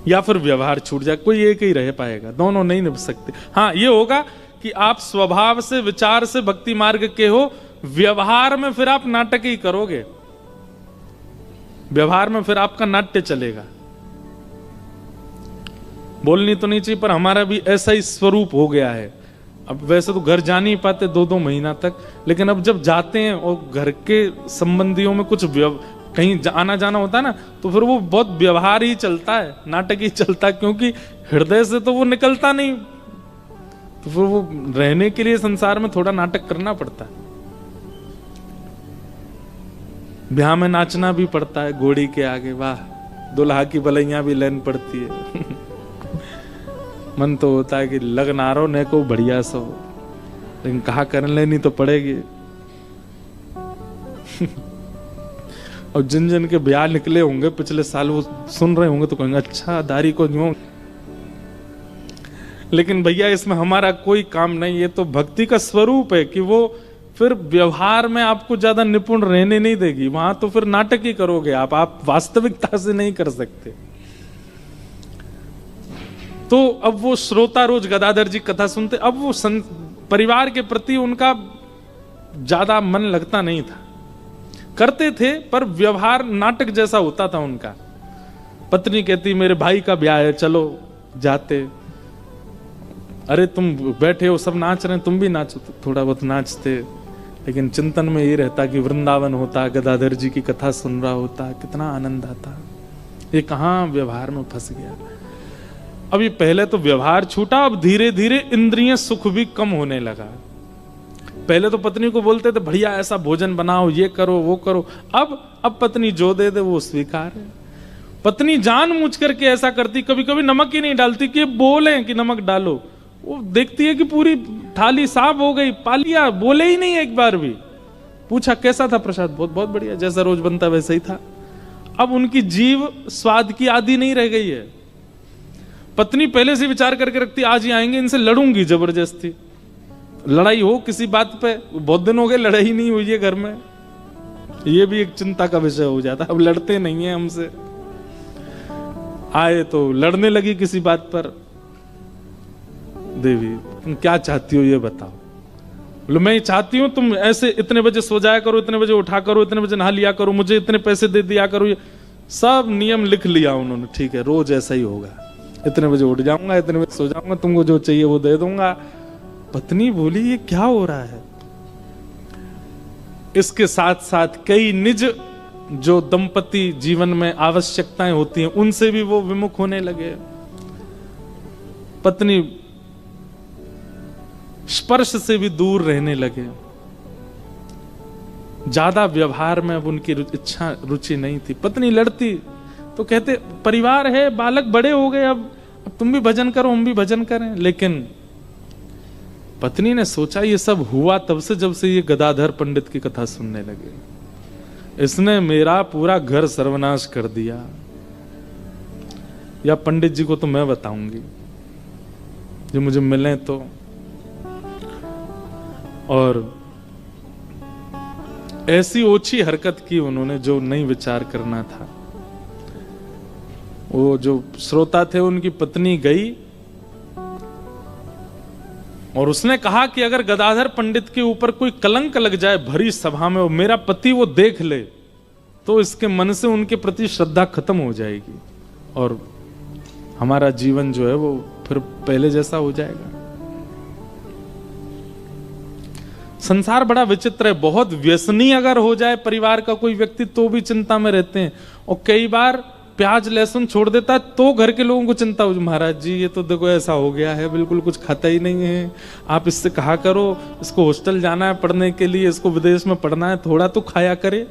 [SPEAKER 1] या फिर व्यवहार छूट जाए, कोई एक ही रह पाएगा, दोनों नहीं निभ सकते। हाँ ये होगा कि आप स्वभाव से विचार से भक्ति मार्ग के हो, व्यवहार में फिर आप नाटक ही करोगे, व्यवहार में फिर आपका नाट्य चलेगा। बोलनी तो नहीं चाहिए पर हमारा भी ऐसा ही स्वरूप हो गया है। अब वैसे तो घर जा नहीं पाते 2-2 महीना तक, लेकिन अब जब जाते हैं और घर के संबंधियों में कुछ कहीं आना जाना होता है ना, तो फिर वो बहुत व्यवहार ही चलता है, नाटक ही चलता है, क्योंकि हृदय से तो वो निकलता नहीं, तो फिर वो रहने के लिए संसार में थोड़ा नाटक करना पड़ता है। ब्याह में नाचना भी पड़ता है घोड़ी के आगे, वाह दुल्हा की बलैया भी लेन पड़ती है। मन तो होता है कि लगनारो ने को बढ़िया सो, लेकिन कहा कर लेनी तो पड़ेगी। और जिन जिन के ब्याह निकले होंगे पिछले साल, वो सुन रहे होंगे तो कहेंगे अच्छा दारी को यूं, लेकिन भैया इसमें हमारा कोई काम नहीं। ये तो भक्ति का स्वरूप है कि वो फिर व्यवहार में आपको ज्यादा निपुण रहने नहीं देगी, वहां तो फिर नाटक ही करोगे आप वास्तविकता से नहीं कर सकते। तो अब वो श्रोता रोज गदाधर जी कथा सुनते, अब वो परिवार के प्रति उनका ज्यादा मन लगता नहीं था, करते थे पर व्यवहार नाटक जैसा होता था उनका। पत्नी कहती मेरे भाई का ब्याह है चलो, जाते, अरे तुम बैठे हो सब नाच रहे हैं तुम भी नाचो, तो थोड़ा बहुत नाचते, लेकिन चिंतन में ये रहता कि वृंदावन होता, गदाधर जी की कथा सुन रहा होता, कितना आनंद आता। ये कहाँ व्यवहार में फंस गया। अब ये पहले तो व्यवहार छूटा, अब धीरे धीरे इंद्रिय सुख भी कम होने लगा। पहले तो पत्नी को बोलते थे बढ़िया ऐसा भोजन बनाओ, ये करो वो करो, अब पत्नी जो दे दे वो स्वीकार है। पत्नी जानबूझ करके ऐसा करती, कभी कभी नमक ही नहीं डालती कि बोले कि नमक डालो, वो देखती है कि पूरी थाली साफ हो गई, पा लिया, बोले ही नहीं एक बार भी। पूछा कैसा था प्रसाद, बहुत बहुत बढ़िया, जैसा रोज बनता वैसा ही था। अब उनकी जीव स्वाद की आदी नहीं रह गई है। पत्नी पहले से विचार करके रखती, आज ही आएंगे इनसे लड़ूंगी जबरदस्ती, लड़ाई हो किसी बात पे। बहुत दिन हो गए लड़ाई नहीं हुई है घर में, ये भी एक चिंता का विषय हो जाता। अब लड़ते नहीं है हमसे, आए तो लड़ने लगी किसी बात पर। देवी तुम क्या चाहती हो ये बताओ। बोले मैं चाहती हूं तुम ऐसे इतने बजे सो जाया करो, इतने बजे उठा करो, इतने बजे नहा लिया करो, मुझे इतने पैसे दे दिया करो। ये सब नियम लिख लिया उन्होंने, ठीक है रोज ऐसा ही होगा, इतने बजे उठ जाऊंगा, इतने बजे सो जाऊंगा, तुमको जो चाहिए वो दे दूंगा। पत्नी बोली ये क्या हो रहा है। इसके साथ साथ कई निज जो दंपति जीवन में आवश्यकताएं होती हैं उनसे भी वो विमुख होने लगे। पत्नी स्पर्श से भी दूर रहने लगे, ज्यादा व्यवहार में अब उनकी इच्छा रुचि नहीं थी। पत्नी लड़ती तो कहते परिवार है, बालक बड़े हो गए, अब तुम भी भजन करो हम भी भजन करें। लेकिन पत्नी ने सोचा ये सब हुआ तब से जब से ये गदाधर पंडित की कथा सुनने लगे, इसने मेरा पूरा घर सर्वनाश कर दिया। या पंडित जी को तो मैं बताऊंगी जो मुझे मिले तो। और ऐसी ओछी हरकत की उन्होंने जो नहीं विचार करना था। वो जो श्रोता थे उनकी पत्नी गई और उसने कहा कि अगर गदाधर पंडित के ऊपर कोई कलंक लग जाए भरी सभा में और मेरा पति वो देख ले तो इसके मन से उनके प्रति श्रद्धा खत्म हो जाएगी और हमारा जीवन जो है वो फिर पहले जैसा हो जाएगा। संसार बड़ा विचित्र है, बहुत व्यसनी अगर हो जाए परिवार का कोई व्यक्ति तो भी चिंता में रहते हैं, और कई बार प्याज लहसुन छोड़ देता है तो घर के लोगों को चिंता हो, महाराज जी ये तो देखो ऐसा हो गया है, बिल्कुल कुछ खाता ही नहीं है, आप इससे कहा करो इसको हॉस्टल जाना है पढ़ने के लिए, इसको विदेश में पढ़ना है, थोड़ा तो खाया करे।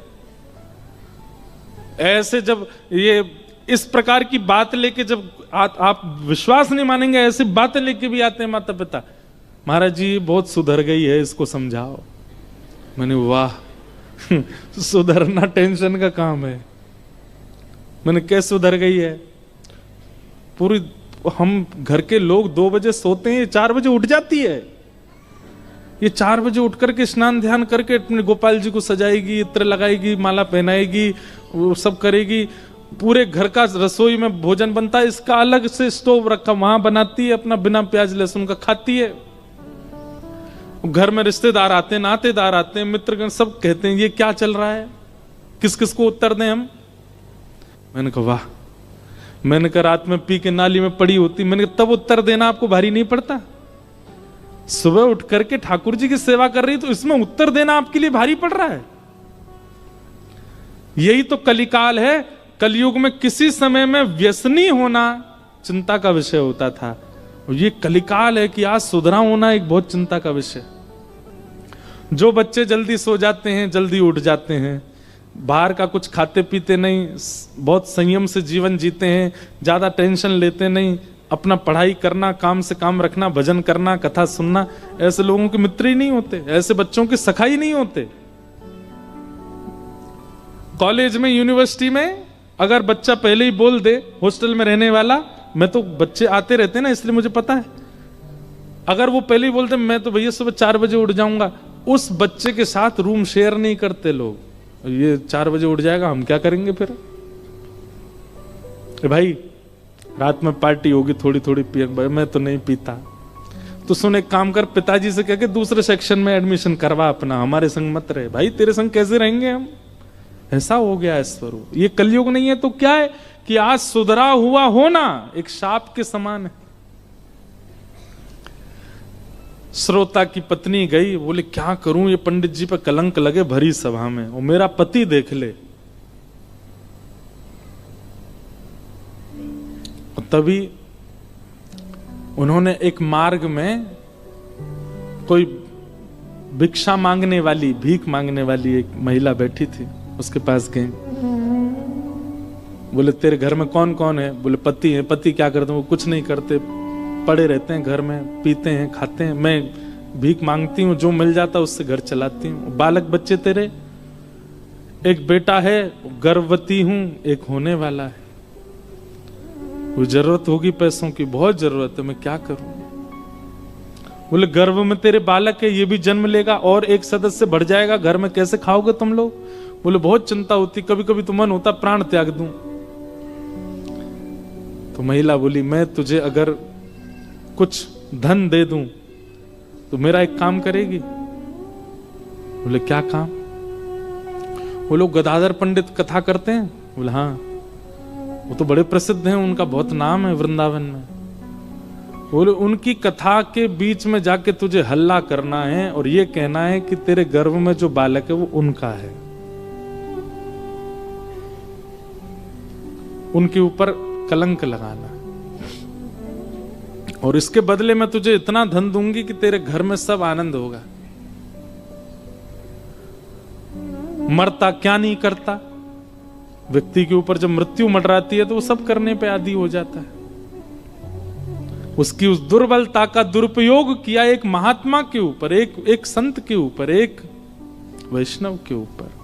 [SPEAKER 1] ऐसे जब ये इस प्रकार की बात लेके जब आप विश्वास नहीं मानेंगे, ऐसी बातें लेके भी आते हैं माता पिता, महाराज जी बहुत सुधर गई है इसको समझाओ। मैंने वाह सुधरना टेंशन का काम है। मैंने कैसे सुधर गई है, पूरी हम घर के लोग 2 बजे सोते हैं, 4 बजे उठ जाती है। ये 4 बजे उठ करके स्नान ध्यान करके अपने गोपाल जी को सजाएगी, इत्र लगाएगी, माला पहनाएगी, वो सब करेगी, पूरे घर का रसोई में भोजन बनता है, इसका अलग से स्टोव रखा वहां बनाती है, अपना बिना प्याज लहसुन का खाती है। घर में रिश्तेदार आते हैं, नातेदार आते हैं, मित्रगण सब कहते हैं ये क्या चल रहा है, किस किस को उत्तर दें हम। मैंने कहा वाह, मैंने कहा रात में पी के नाली में पड़ी होती, मैंने कहा तब उत्तर देना आपको भारी नहीं पड़ता। सुबह उठ करके ठाकुर जी की सेवा कर रही तो इसमें उत्तर देना आपके लिए भारी पड़ रहा है। यही तो कलिकाल है। कलयुग में किसी समय में व्यसनी होना चिंता का विषय होता था, और ये कलिकाल है कि आज सुधरा होना एक बहुत चिंता का विषय। जो बच्चे जल्दी सो जाते हैं, जल्दी उठ जाते हैं, बाहर का कुछ खाते पीते नहीं, बहुत संयम से जीवन जीते हैं, ज्यादा टेंशन लेते नहीं, अपना पढ़ाई करना, काम से काम रखना, भजन करना, कथा सुनना, ऐसे लोगों के मित्र ही नहीं होते, ऐसे बच्चों के सखा ही नहीं होते। कॉलेज में, यूनिवर्सिटी में अगर बच्चा पहले ही बोल दे, हॉस्टल में रहने वाला, मैं तो बच्चे आते रहते ना इसलिए मुझे पता है, अगर वो पहले ही बोलते मैं तो भैया सुबह 4 बजे उठ जाऊंगा, उस बच्चे के साथ रूम शेयर नहीं करते लोग। ये 4 बजे उठ जाएगा, हम क्या करेंगे फिर। भाई रात में पार्टी होगी, थोड़ी थोड़ी पिए, मैं तो नहीं पीता। तो सुन एक काम कर, पिताजी से कह के दूसरे सेक्शन में एडमिशन करवा अपना, हमारे संग मत रहे। भाई तेरे संग कैसे रहेंगे हम, ऐसा हो गया है स्वरूप। ये कलयुग नहीं है तो क्या है कि आज सुधरा हुआ होना एक शाप के समान है। श्रोता की पत्नी गई, बोले क्या करूं, ये पंडित जी पे कलंक लगे भरी सभा में, और मेरा पति देख ले। और तभी उन्होंने एक मार्ग में कोई भिक्षा मांगने वाली, भीख मांगने वाली एक महिला बैठी थी, उसके पास गए। बोले तेरे घर में कौन कौन है? बोले पति है। पति क्या करते हैं? वो कुछ नहीं करते, पड़े रहते हैं घर में, पीते हैं, खाते हैं। मैं भीख मांगती हूँ, जो मिल जाता उससे घर चलाती हूँ। बालक बच्चे तेरे? एक बेटा है, गर्भवती हूँ, एक होने वाला है। वो जरूरत होगी पैसों की, बहुत जरूरत है, मैं क्या करूं? बोले गर्भ में तेरे बालक है, ये भी जन्म लेगा और एक सदस्य बढ़ जाएगा, घर में कैसे खाओगे तुम लोग? बोले बहुत चिंता होती, कभी कभी तो मन होता प्राण त्याग दूं। तो महिला बोली मैं तुझे अगर कुछ धन दे दूं तो मेरा एक काम करेगी? बोले क्या काम? वो लोग गदाधर पंडित कथा करते हैं। बोले हाँ, वो तो बड़े प्रसिद्ध हैं, उनका बहुत नाम है वृंदावन में। बोले उनकी कथा के बीच में जाके तुझे हल्ला करना है और ये कहना है कि तेरे गर्भ में जो बालक है वो उनका है, उनके ऊपर कलंक लगाना, और इसके बदले में तुझे इतना धन दूंगी कि तेरे घर में सब आनंद होगा। मरता क्या नहीं करता, व्यक्ति के ऊपर जब मृत्यु मंडराती है तो वो सब करने पे आदी हो जाता है। उसकी उस दुर्बलता का दुरुपयोग किया एक महात्मा के ऊपर, एक संत के ऊपर, एक वैष्णव के ऊपर।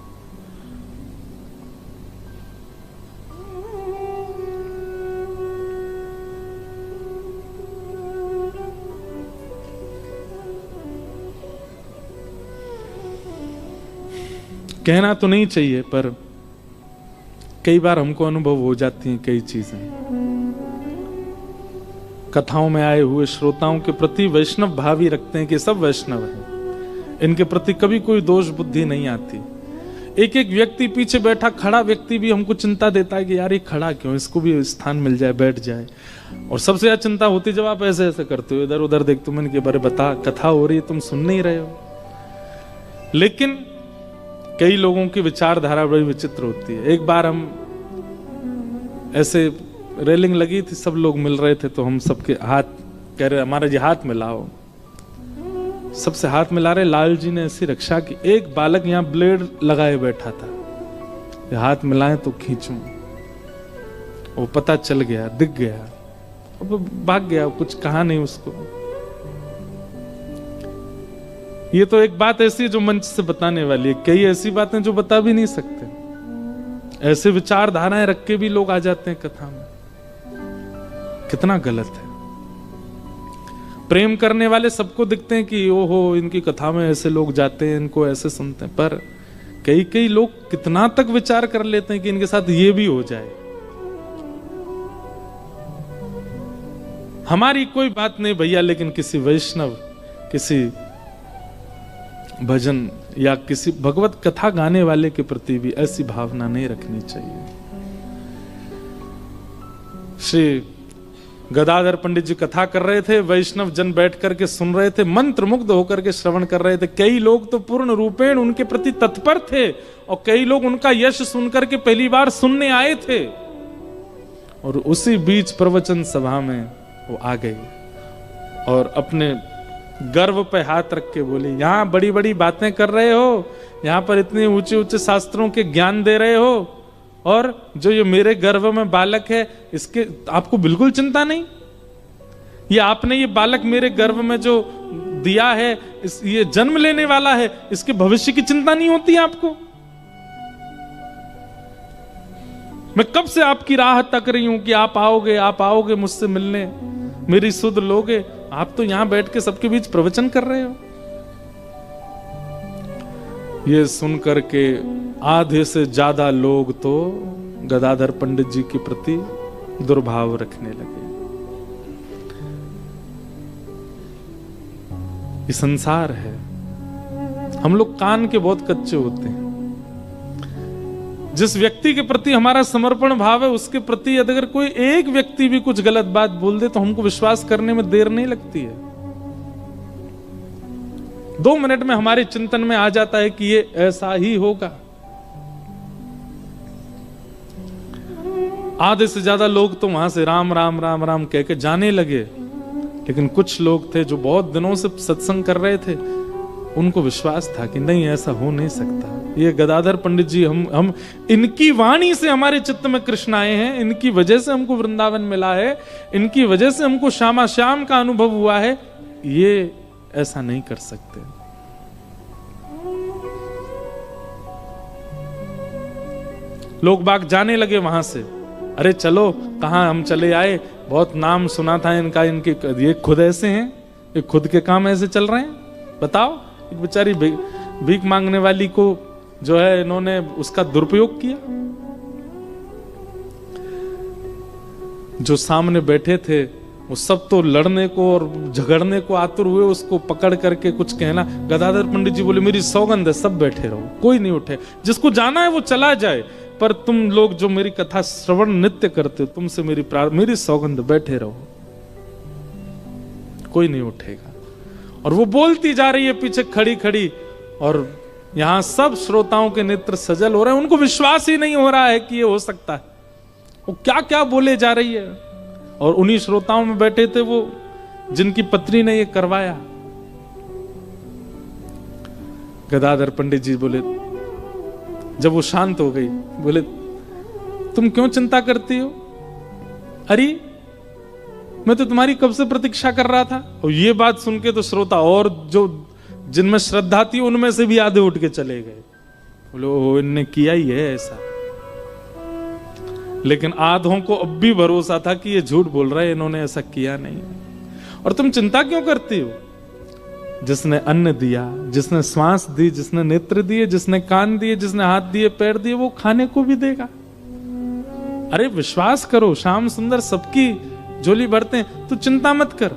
[SPEAKER 1] कहना तो नहीं चाहिए, पर कई बार हमको अनुभव हो जाती हैं कई चीजें। कथाओं में आए हुए श्रोताओं के प्रति वैष्णव भाव ही रखते हैं कि सब वैष्णव हैं, इनके प्रति कभी कोई दोष बुद्धि नहीं आती। एक एक व्यक्ति पीछे बैठा खड़ा व्यक्ति भी हमको चिंता देता है कि यार ये खड़ा क्यों, इसको भी स्थान मिल जाए, बैठ जाए। और सबसे ज्यादा चिंता होती है जब आप ऐसे ऐसे करते हो, इधर उधर देखते हो, मैंने के बारे बता, कथा हो रही है, तुम सुन नहीं रहे हो। लेकिन कई लोगों की विचारधारा बड़ी विचित्र होती है। एक बार हम ऐसे रेलिंग लगी थी, सब लोग मिल रहे थे, तो हम सबके हाथ कह रहे हमारा जी हाथ मिलाओ, सबसे हाथ मिला रहे। लाल जी ने ऐसी रक्षा की, एक बालक यहाँ ब्लेड लगाए बैठा था, हाथ मिलाएं तो खींचूं, वो पता चल गया, दिख गया, अब भाग गया, कुछ कहा नहीं उसको। ये तो एक बात ऐसी है जो मंच से बताने वाली है, कई ऐसी बातें जो बता भी नहीं सकते। ऐसे विचारधाराएं रख के भी लोग आ जाते हैं कथा में, कितना गलत है। प्रेम करने वाले सबको दिखते हैं कि ओहो इनकी कथा में ऐसे लोग जाते हैं, इनको ऐसे सुनते हैं, पर कई कई लोग कितना तक विचार कर लेते हैं कि इनके साथ ये भी हो जाए। हमारी कोई बात नहीं भैया, लेकिन किसी वैष्णव, किसी भजन या किसी भगवत कथा गाने वाले के प्रति भी ऐसी भावना नहीं रखनी चाहिए। श्री गदाधर पंडित जी कथा कर रहे थे, वैष्णव जन बैठ करके सुन रहे थे, मंत्र मुग्ध होकर के श्रवण कर रहे थे। कई लोग तो पूर्ण रूपेण उनके प्रति तत्पर थे, और कई लोग उनका यश सुनकर के पहली बार सुनने आए थे। और उसी बीच प्रवचन सभा में वो आ गए और अपने गर्व पे हाथ रख के बोली, यहां बड़ी बड़ी बातें कर रहे हो, यहां पर इतने ऊंचे ऊंचे शास्त्रों के ज्ञान दे रहे हो, और जो ये मेरे गर्भ में बालक है इसके आपको बिल्कुल चिंता नहीं? ये आपने ये बालक मेरे गर्भ में जो दिया है, ये जन्म लेने वाला है, इसके भविष्य की चिंता नहीं होती आपको? मैं कब से आपकी राह तक रही हूं कि आप आओगे मुझसे मिलने, मेरी सुध लोगे। आप तो यहां बैठ के सबके बीच प्रवचन कर रहे हो। ये सुनकर के आधे से ज्यादा लोग तो गदाधर पंडित जी के प्रति दुर्भाव रखने लगे। ये संसार है, हम लोग कान के बहुत कच्चे होते हैं। जिस व्यक्ति के प्रति हमारा समर्पण भाव है, उसके प्रति अगर कोई एक व्यक्ति भी कुछ गलत बात बोल दे तो हमको विश्वास करने में देर नहीं लगती है। 2 मिनट में हमारे चिंतन में आ जाता है कि ये ऐसा ही होगा। आधे से ज्यादा लोग तो वहां से राम राम राम राम कह के जाने लगे, लेकिन कुछ लोग थे जो बहुत दिनों से सत्संग कर रहे थे, उनको विश्वास था कि नहीं, ऐसा हो नहीं सकता। ये गदाधर पंडित जी, हम इनकी वाणी से हमारे चित्त में कृष्ण आए हैं, इनकी वजह से हमको वृंदावन मिला है, इनकी वजह से हमको श्यामा श्याम का अनुभव हुआ है, ये ऐसा नहीं कर सकते। लोग बाग जाने लगे वहां से। अरे चलो, कहां हम चले आए, बहुत नाम सुना था इनका, इनके ये खुद ऐसे हैं, ये खुद के काम ऐसे चल रहे हैं। बताओ, एक बेचारी भीख मांगने वाली को जो है इन्होंने उसका दुरुपयोग किया। जो सामने बैठे थे वो सब तो लड़ने को और झगड़ने को आतुर हुए, उसको पकड़ करके कुछ कहना। गदाधर पंडित जी बोले, मेरी सौगंध है, सब बैठे रहो, कोई नहीं उठे, जिसको जाना है वो चला जाए, पर तुम लोग जो मेरी कथा श्रवण नित्य करते हो, तुमसे मेरी सौगंध, बैठे रहो, कोई नहीं उठेगा। और वो बोलती जा रही है पीछे खड़ी खड़ी, और यहां सब श्रोताओं के नेत्र सजल हो रहे हैं, उनको विश्वास ही नहीं हो रहा है कि ये हो सकता है। वो क्या क्या बोले जा रही है। और उन्हीं श्रोताओं में बैठे थे वो जिनकी पत्नी ने ये करवाया। गदाधर पंडित जी बोले, जब वो शांत हो गई, बोले, तुम क्यों चिंता करती हो? अरे मैं तो तुम्हारी कब से प्रतीक्षा कर रहा था। और ये बात सुन के तो श्रोता और जो जिनमें श्रद्धा थी उनमें से भी आधे उठ के चले गए। बोले, ओ, इनने किया ही है ऐसा। लेकिन आधों को अब भी भरोसा था कि ये झूठ बोल रहा है, इन्होंने ऐसा किया नहीं। और तुम चिंता क्यों करती हो? जिसने अन्न दिया, जिसने श्वास दी, जिसने नेत्र दिए, जिसने कान दिए, जिसने हाथ दिए, पैर दिए, वो खाने को भी देगा। अरे विश्वास करो, श्याम सुंदर सबकी झोली भरते हैं, तू चिंता मत कर।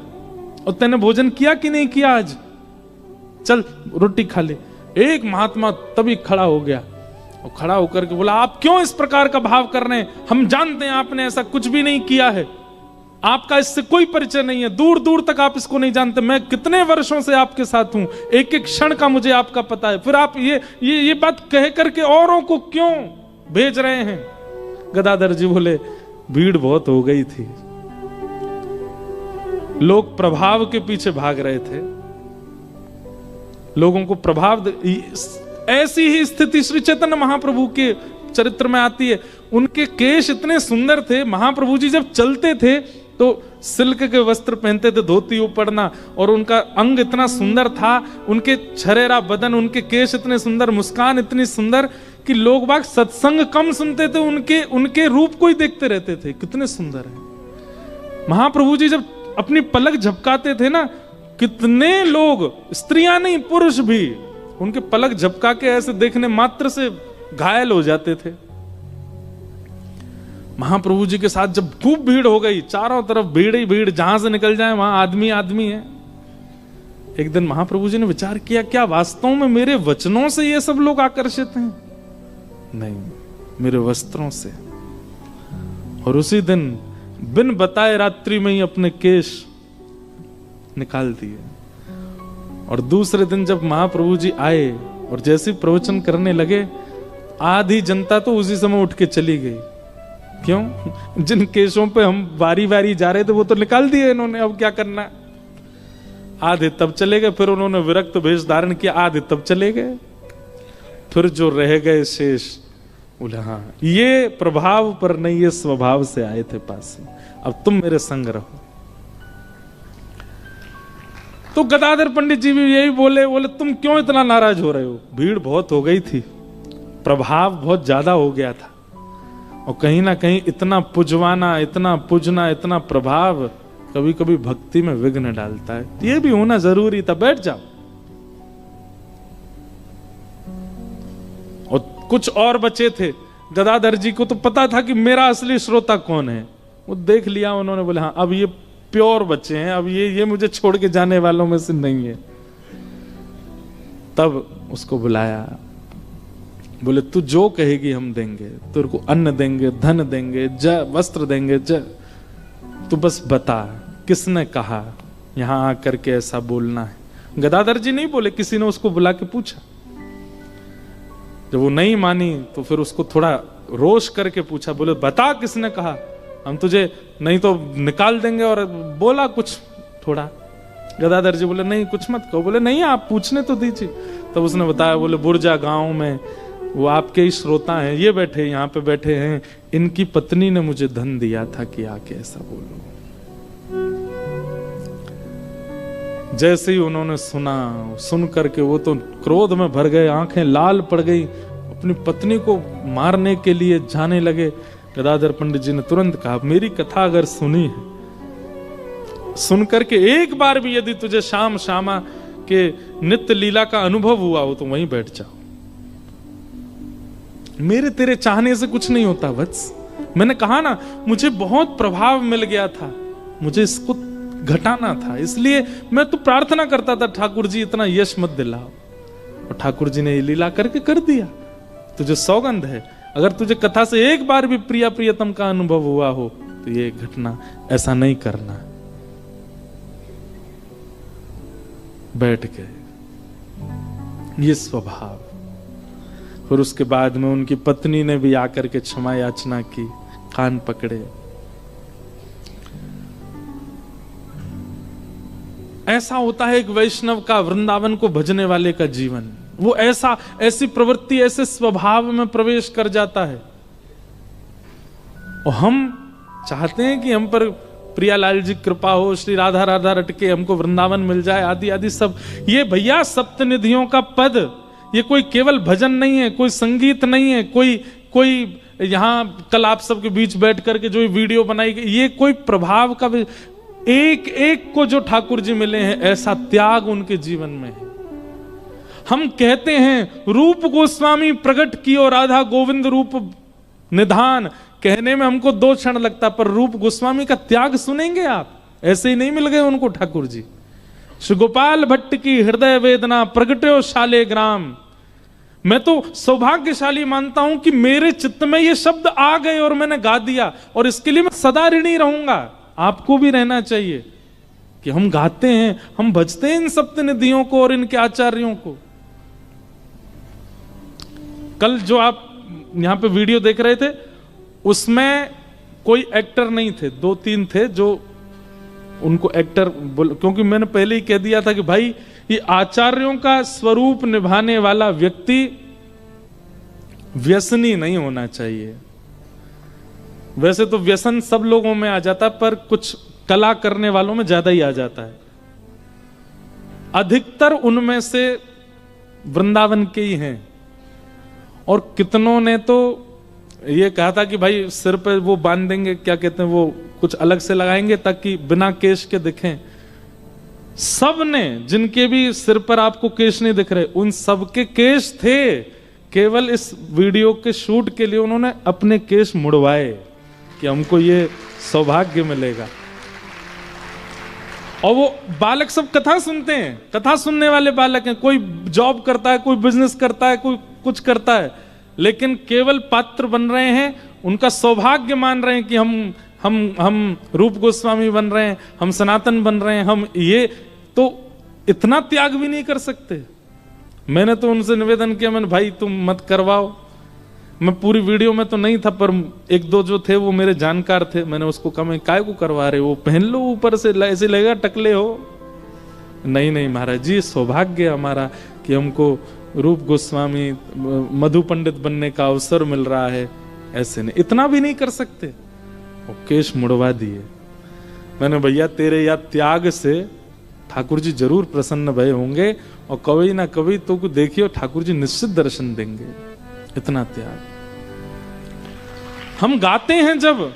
[SPEAKER 1] और तूने भोजन किया कि नहीं किया आज? चल रोटी खा ले। एक महात्मा तभी खड़ा हो गया और खड़ा होकर के बोला, आप क्यों इस प्रकार का भाव कर रहे हैं? हम जानते हैं आपने ऐसा कुछ भी नहीं किया है, आपका इससे कोई परिचय नहीं है, दूर दूर तक आप इसको नहीं जानते। मैं कितने वर्षों से आपके साथ हूं, एक एक क्षण का मुझे आपका पता है, फिर आप ये बात कह करके औरों को क्यों भेज रहे हैं? गदाधर जी बोले, भीड़ बहुत हो गई थी, लोग प्रभाव के पीछे भाग रहे थे, लोगों को प्रभाव। ऐसी ही स्थिति श्री चैतन्य महाप्रभु के चरित्र में आती है। उनके केश इतने सुंदर थे, महाप्रभु जी जब चलते थे तो सिल्क के वस्त्र पहनते थे, धोती ऊपरना, और उनका अंग इतना सुंदर था, उनके छरेरा बदन, उनके केश इतने सुंदर, मुस्कान इतनी सुंदर कि लोग बाग सत्संग कम सुनते थे, उनके रूप को ही देखते रहते थे, कितने सुंदर है। महाप्रभु जी जब अपनी पलक झपकाते थे ना, कितने लोग, स्त्रियां नहीं पुरुष भी, उनके पलक झपका के ऐसे देखने मात्र से घायल हो जाते थे। महाप्रभु जी के साथ जब खूब भीड़ हो गई, चारों तरफ भीड़ ही भीड़, जहां से निकल जाए वहां आदमी आदमी है। एक दिन महाप्रभु जी ने विचार किया, क्या वास्तव में मेरे वचनों से ये सब लोग आकर्षित हैं? नहीं, मेरे वस्त्रों से। और उसी दिन बिन बताए रात्रि में ही अपने केश निकाल दिए। और दूसरे दिन जब महाप्रभु जी आए और जैसे प्रवचन करने लगे, आधी जनता तो उसी समय उठ के चली गई। क्यों? जिन केसों पे हम बारी बारी जा रहे थे वो तो निकाल दिए इन्होंने, अब क्या करना। आधे तब चले गए, फिर उन्होंने विरक्त वेश धारण किया, आधे तब चले गए, फिर जो रह गए शेष, बोले हाँ, ये प्रभाव पर नहीं, ये स्वभाव से आए थे पास में, अब तुम मेरे संग रहो। तो गदाधर पंडित जी भी यही बोले तुम क्यों इतना नाराज हो रहे हो? भीड़ बहुत हो गई थी, प्रभाव बहुत ज्यादा हो गया था, और कहीं ना कहीं इतना पुजवाना, इतना पुजना, इतना प्रभाव कभी कभी भक्ति में विघ्न डालता है। ये भी होना जरूरी था, बैठ जाओ। और कुछ और बचे थे, गदाधर जी को तो पता था कि मेरा असली श्रोता कौन है, वो देख लिया उन्होंने, बोले हाँ, अब ये प्योर बच्चे हैं, अब ये मुझे छोड़ के जाने वालों में से नहीं है। तब उसको बुलाया, बोले तू जो कहेगी हम देंगे, तेरे को अन्न देंगे, धन देंगे, वस्त्र देंगे, तू बस बता किसने कहा यहां आकर के ऐसा बोलना है। गदाधर जी नहीं बोले, किसी ने उसको बुला के पूछा। जब वो नहीं मानी तो फिर उसको थोड़ा रोष करके पूछा, बोले बता किसने कहा, हम तुझे नहीं तो निकाल देंगे। और बोला कुछ थोड़ा, गदाधर जी बोले नहीं कुछ मत कहो। बोले नहीं आप पूछने तो दीजिए। तब उसने बताया, बोले बुर्जा गांव में वो आपके ही श्रोता हैं, ये बैठे यहाँ पे बैठे हैं, इनकी पत्नी ने मुझे धन दिया था कि आके ऐसा बोलो। जैसे ही उन्होंने सुना, सुन करके वो तो क्रोध में भर गए, आंखें लाल पड़ गई, अपनी पत्नी को मारने के लिए जाने लगे। गदाधर पंडित जी ने तुरंत कहा, मेरी कथा अगर सुनी है, सुन करके एक बार भी यदि तुझे श्याम श्यामा के नित्य लीला का अनुभव हुआ हो तो वहीं बैठ जाओ। मेरे तेरे चाहने से कुछ नहीं होता वत्स। मैंने कहा ना, मुझे बहुत प्रभाव मिल गया था, मुझे इसको घटाना था, इसलिए मैं तो प्रार्थना करता था ठाकुर जी इतना यश मत दिलाओ। और ठाकुर जी ने ये लीला करके कर दिया। तुझे सौगंध है, अगर तुझे कथा से एक बार भी प्रिया प्रियतम का अनुभव हुआ हो तो ये घटना, ऐसा नहीं करना। बैठ गए, ये स्वभाव। फिर उसके बाद में उनकी पत्नी ने भी आकर के क्षमा याचना की, कान पकड़े। ऐसा होता है एक वैष्णव का, वृंदावन को भजने वाले का जीवन। वो ऐसी प्रवृत्ति, ऐसे स्वभाव में प्रवेश कर जाता है। और हम चाहते हैं कि हम पर प्रियालाल जी कृपा हो, श्री राधा राधा रटके हमको वृंदावन मिल जाए, आदि आदि सब। ये भैया सप्तनिधियों का पद, ये कोई केवल भजन नहीं है, कोई संगीत नहीं है, कोई यहाँ कल आप सबके बीच बैठ करके जो वीडियो बनाई गई, ये कोई प्रभाव का, एक एक को जो ठाकुर जी मिले हैं ऐसा त्याग उनके जीवन में है। हम कहते हैं रूप गोस्वामी प्रकट कियो राधा गोविंद रूप निधान, कहने में हमको 2 क्षण लगता, पर रूप गोस्वामी का त्याग सुनेंगे आप, ऐसे ही नहीं मिल गए उनको ठाकुर जी। श्री गोपाल भट्ट की हृदय वेदना प्रगट्यो शाले ग्राम। मैं तो सौभाग्यशाली मानता हूं कि मेरे चित्त में ये शब्द आ गए और मैंने गा दिया, और इसके लिए मैं सदा ऋणी रहूंगा। आपको भी रहना चाहिए कि हम गाते हैं, हम भजते हैं इन सप्तनिधियों को और इनके आचार्यों को। कल जो आप यहां पे वीडियो देख रहे थे, उसमें कोई एक्टर नहीं थे, 2-3 थे जो उनको एक्टर क्योंकि मैंने पहले ही कह दिया था कि भाई ये आचार्यों का स्वरूप निभाने वाला व्यक्ति व्यसनी नहीं होना चाहिए। वैसे तो व्यसन सब लोगों में आ जाता, पर कुछ कला करने वालों में ज्यादा ही आ जाता है। अधिकतर उनमें से वृंदावन के ही हैं, और कितनों ने तो ये कहा था कि भाई सिर पे वो बांध देंगे, क्या कहते हैं वो, कुछ अलग से लगाएंगे ताकि बिना केश के दिखें। सब ने, जिनके भी सिर पर आपको केश नहीं दिख रहे, उन सबके केश थे, केवल इस वीडियो के शूट के लिए उन्होंने अपने केश मुड़वाए कि हमको ये सौभाग्य मिलेगा। और वो बालक सब कथा सुनते हैं, कथा सुनने वाले बालक हैं, कोई जॉब करता है, कोई बिजनेस करता है, कोई कुछ करता है, लेकिन केवल पात्र बन रहे हैं, उनका सौभाग्य मान रहे हैं कि हम रूप गोस्वामी बन रहे हैं, हम सनातन बन रहे हैं, हम ये, तो इतना त्याग भी नहीं कर सकते। मैंने तो उनसे निवेदन किया, मैंने भाई तुम मत करवाओ। मैं पूरी वीडियो में तो नहीं था, पर 1-2 जो थे वो मेरे जानकार थे, मैंने उसको कहा मैं काय को करवा रहे हो, पहन लो ऊपर से, ऐसे लगेगा टकले हो। नहीं महाराज जी, सौभाग्य हमारा कि हमको रूप गोस्वामी मधु पंडित बनने का अवसर मिल रहा है। ऐसे नहीं, इतना भी नहीं कर सकते। और केश मुड़वा दिए। मैंने भैया तेरे या त्याग से ठाकुर जी जरूर प्रसन्न भय होंगे, और कभी ना कभी तो देखियो ठाकुर जी निश्चित दर्शन देंगे। इतना त्याग। हम गाते हैं जब,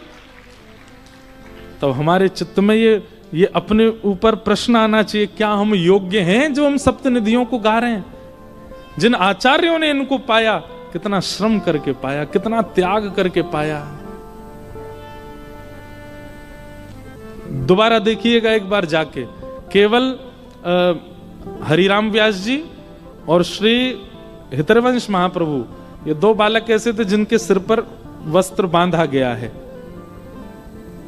[SPEAKER 1] तब हमारे चित्त में ये अपने ऊपर प्रश्न आना चाहिए, क्या हम योग्य हैं जो हम सप्तनिधियों को गा रहे हैं? जिन आचार्यों ने इनको पाया, कितना श्रम करके पाया, कितना त्याग करके पाया। दोबारा देखिएगा एक बार जाके, केवल हरिराम व्यास जी और श्री हितरवंश महाप्रभु, ये 2 बालक ऐसे थे जिनके सिर पर वस्त्र बांधा गया है,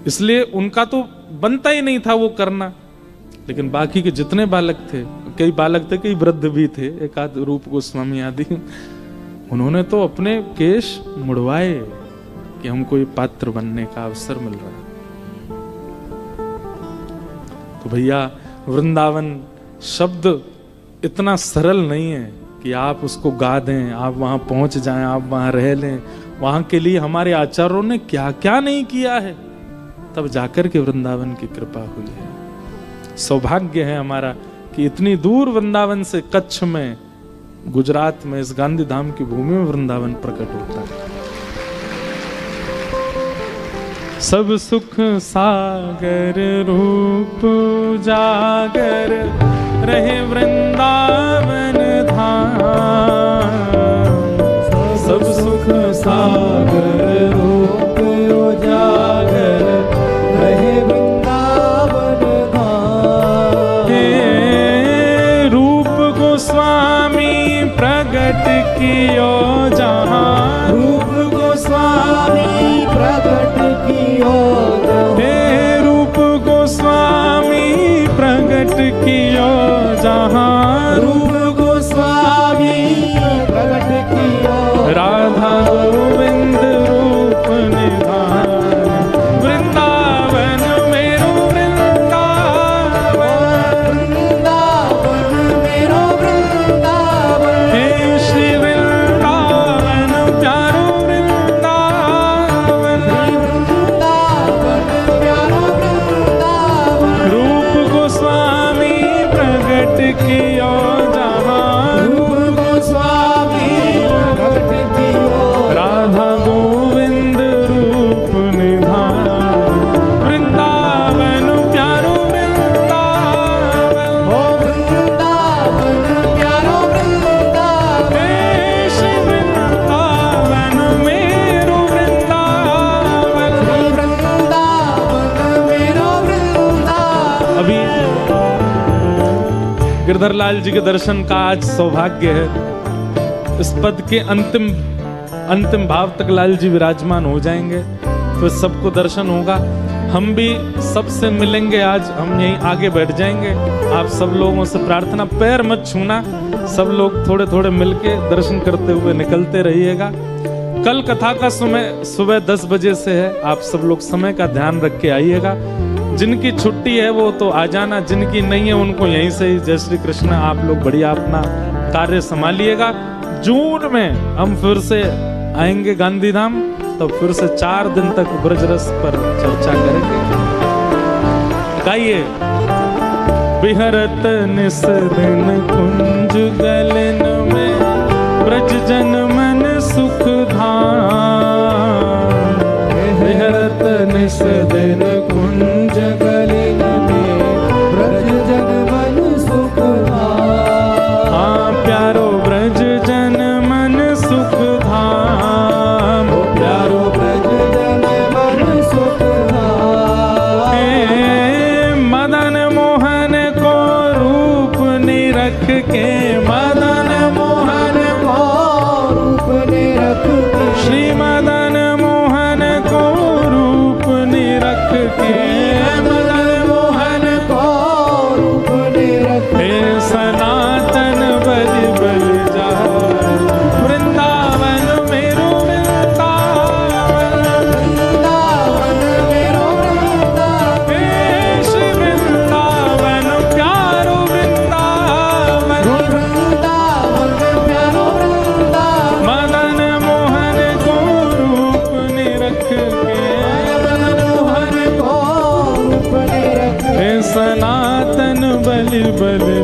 [SPEAKER 1] इसलिए उनका तो बनता ही नहीं था वो करना। लेकिन बाकी के जितने बालक थे, कई बालक थे, कई वृद्ध भी थे, एक आध रूप गोस्वामी आदि, उन्होंने तो अपने केश मुड़वाए कि हमको ये पात्र बनने का अवसर मिल रहा है। तो भैया वृंदावन शब्द इतना सरल नहीं है कि आप उसको गा दें, आप वहां पहुंच जाएं, आप वहां रह लें। वहां के लिए हमारे आचार्यों ने क्या क्या नहीं किया है, तब जाकर के वृंदावन की कृपा हुई है। सौभाग्य है हमारा कि इतनी दूर वृंदावन से कच्छ में, गुजरात में, इस गांधी धाम की भूमि में वृंदावन प्रकट होता है। सब सुख सागर रूप जागर रहे वृंदावन धाम। सब सुख सागर रूप जागर रहे वृंदावन धाम। हे रूप गोस्वामी प्रगट कियो जहाँ,
[SPEAKER 2] रूप गोस्वामी प्रगट कियो जहाँ।
[SPEAKER 1] हे रूप गोस्वामी प्रगट कियो जहाँ,
[SPEAKER 2] रूप गोस्वामी प्रगट कियो
[SPEAKER 1] राधा गोविंद रूप निधान। वृंदावन मेरो वृंदावन,
[SPEAKER 2] वृंदावन मेरो वृंदावन।
[SPEAKER 1] हे श्री वृंदावन प्यारो वृंदावन।
[SPEAKER 2] वृंदावन प्यारो वृंदावन।
[SPEAKER 1] रूप गोस्वामी प्रगट कियो जहाँ,
[SPEAKER 2] रूप गोस्वामी प्रगट कियो
[SPEAKER 1] राधा गोविंद रूप निधान। वृंदावन प्यारो वृंदावन,
[SPEAKER 2] हो वृंदावन प्यारो वृंदावन।
[SPEAKER 1] हे श्री वृंदावन मेरो वृंदावन।
[SPEAKER 2] श्री वृंदावन मेरो वृंदावन।
[SPEAKER 1] अभी गिरधर लाल जी के दर्शन का आज सौभाग्य है। इस पद के अंतिम भाव तक लाल जी विराजमान हो जाएंगे, फिर सबको दर्शन होगा। हम भी सबसे मिलेंगे आज, हम यहीं आगे बैठ जाएंगे। आप सब लोगों से प्रार्थना, पैर मत छूना, सब लोग थोड़े थोड़े मिलके दर्शन करते हुए निकलते रहिएगा। कल कथा का समय सुबह 10 बजे से है, आप सब लोग समय का ध्यान रख के आइएगा। जिनकी छुट्टी है वो तो आ जाना, जिनकी नहीं है उनको यहीं से ही जय श्री कृष्ण, आप लोग बढ़िया अपना कार्य संभालिएगा। जून में हम फिर से आएंगे गांधी धाम, तो फिर से 4 दिन तक ब्रजरस पर चर्चा करेंगे। गाइए, विहरत निस दिन कुंज गलन में, ब्रज जन मन सुख धाम। विहरत निस दिन कुंज गलन में,
[SPEAKER 2] ब्रज जन मन सुख धाम।
[SPEAKER 1] हाँ प्यारो ब्रज जन मन सुख धाम।
[SPEAKER 2] प्यारो ब्रज जन मन सुख धाम।
[SPEAKER 1] हे मदन मोहन को रूप निरख के, मदन मोहन
[SPEAKER 2] को रूप निरख के,
[SPEAKER 1] श्री मदन मोहन को रूप निरख के,
[SPEAKER 2] मदन मोहन को रूप निरख के।
[SPEAKER 1] हे सनातन बलि बलि जा, वृंदावन मेरो वृंदावन।
[SPEAKER 2] वृंदावन मेरो वृंदावन।
[SPEAKER 1] हे श्री वृंदावन प्यारो वृंदावन।
[SPEAKER 2] वृंदावन प्यारो वृंदावन।
[SPEAKER 1] मदन मोहन को रूप निरख के,
[SPEAKER 2] मदन मोहन को रूप निरख के।
[SPEAKER 1] हे सनातन बलि बलि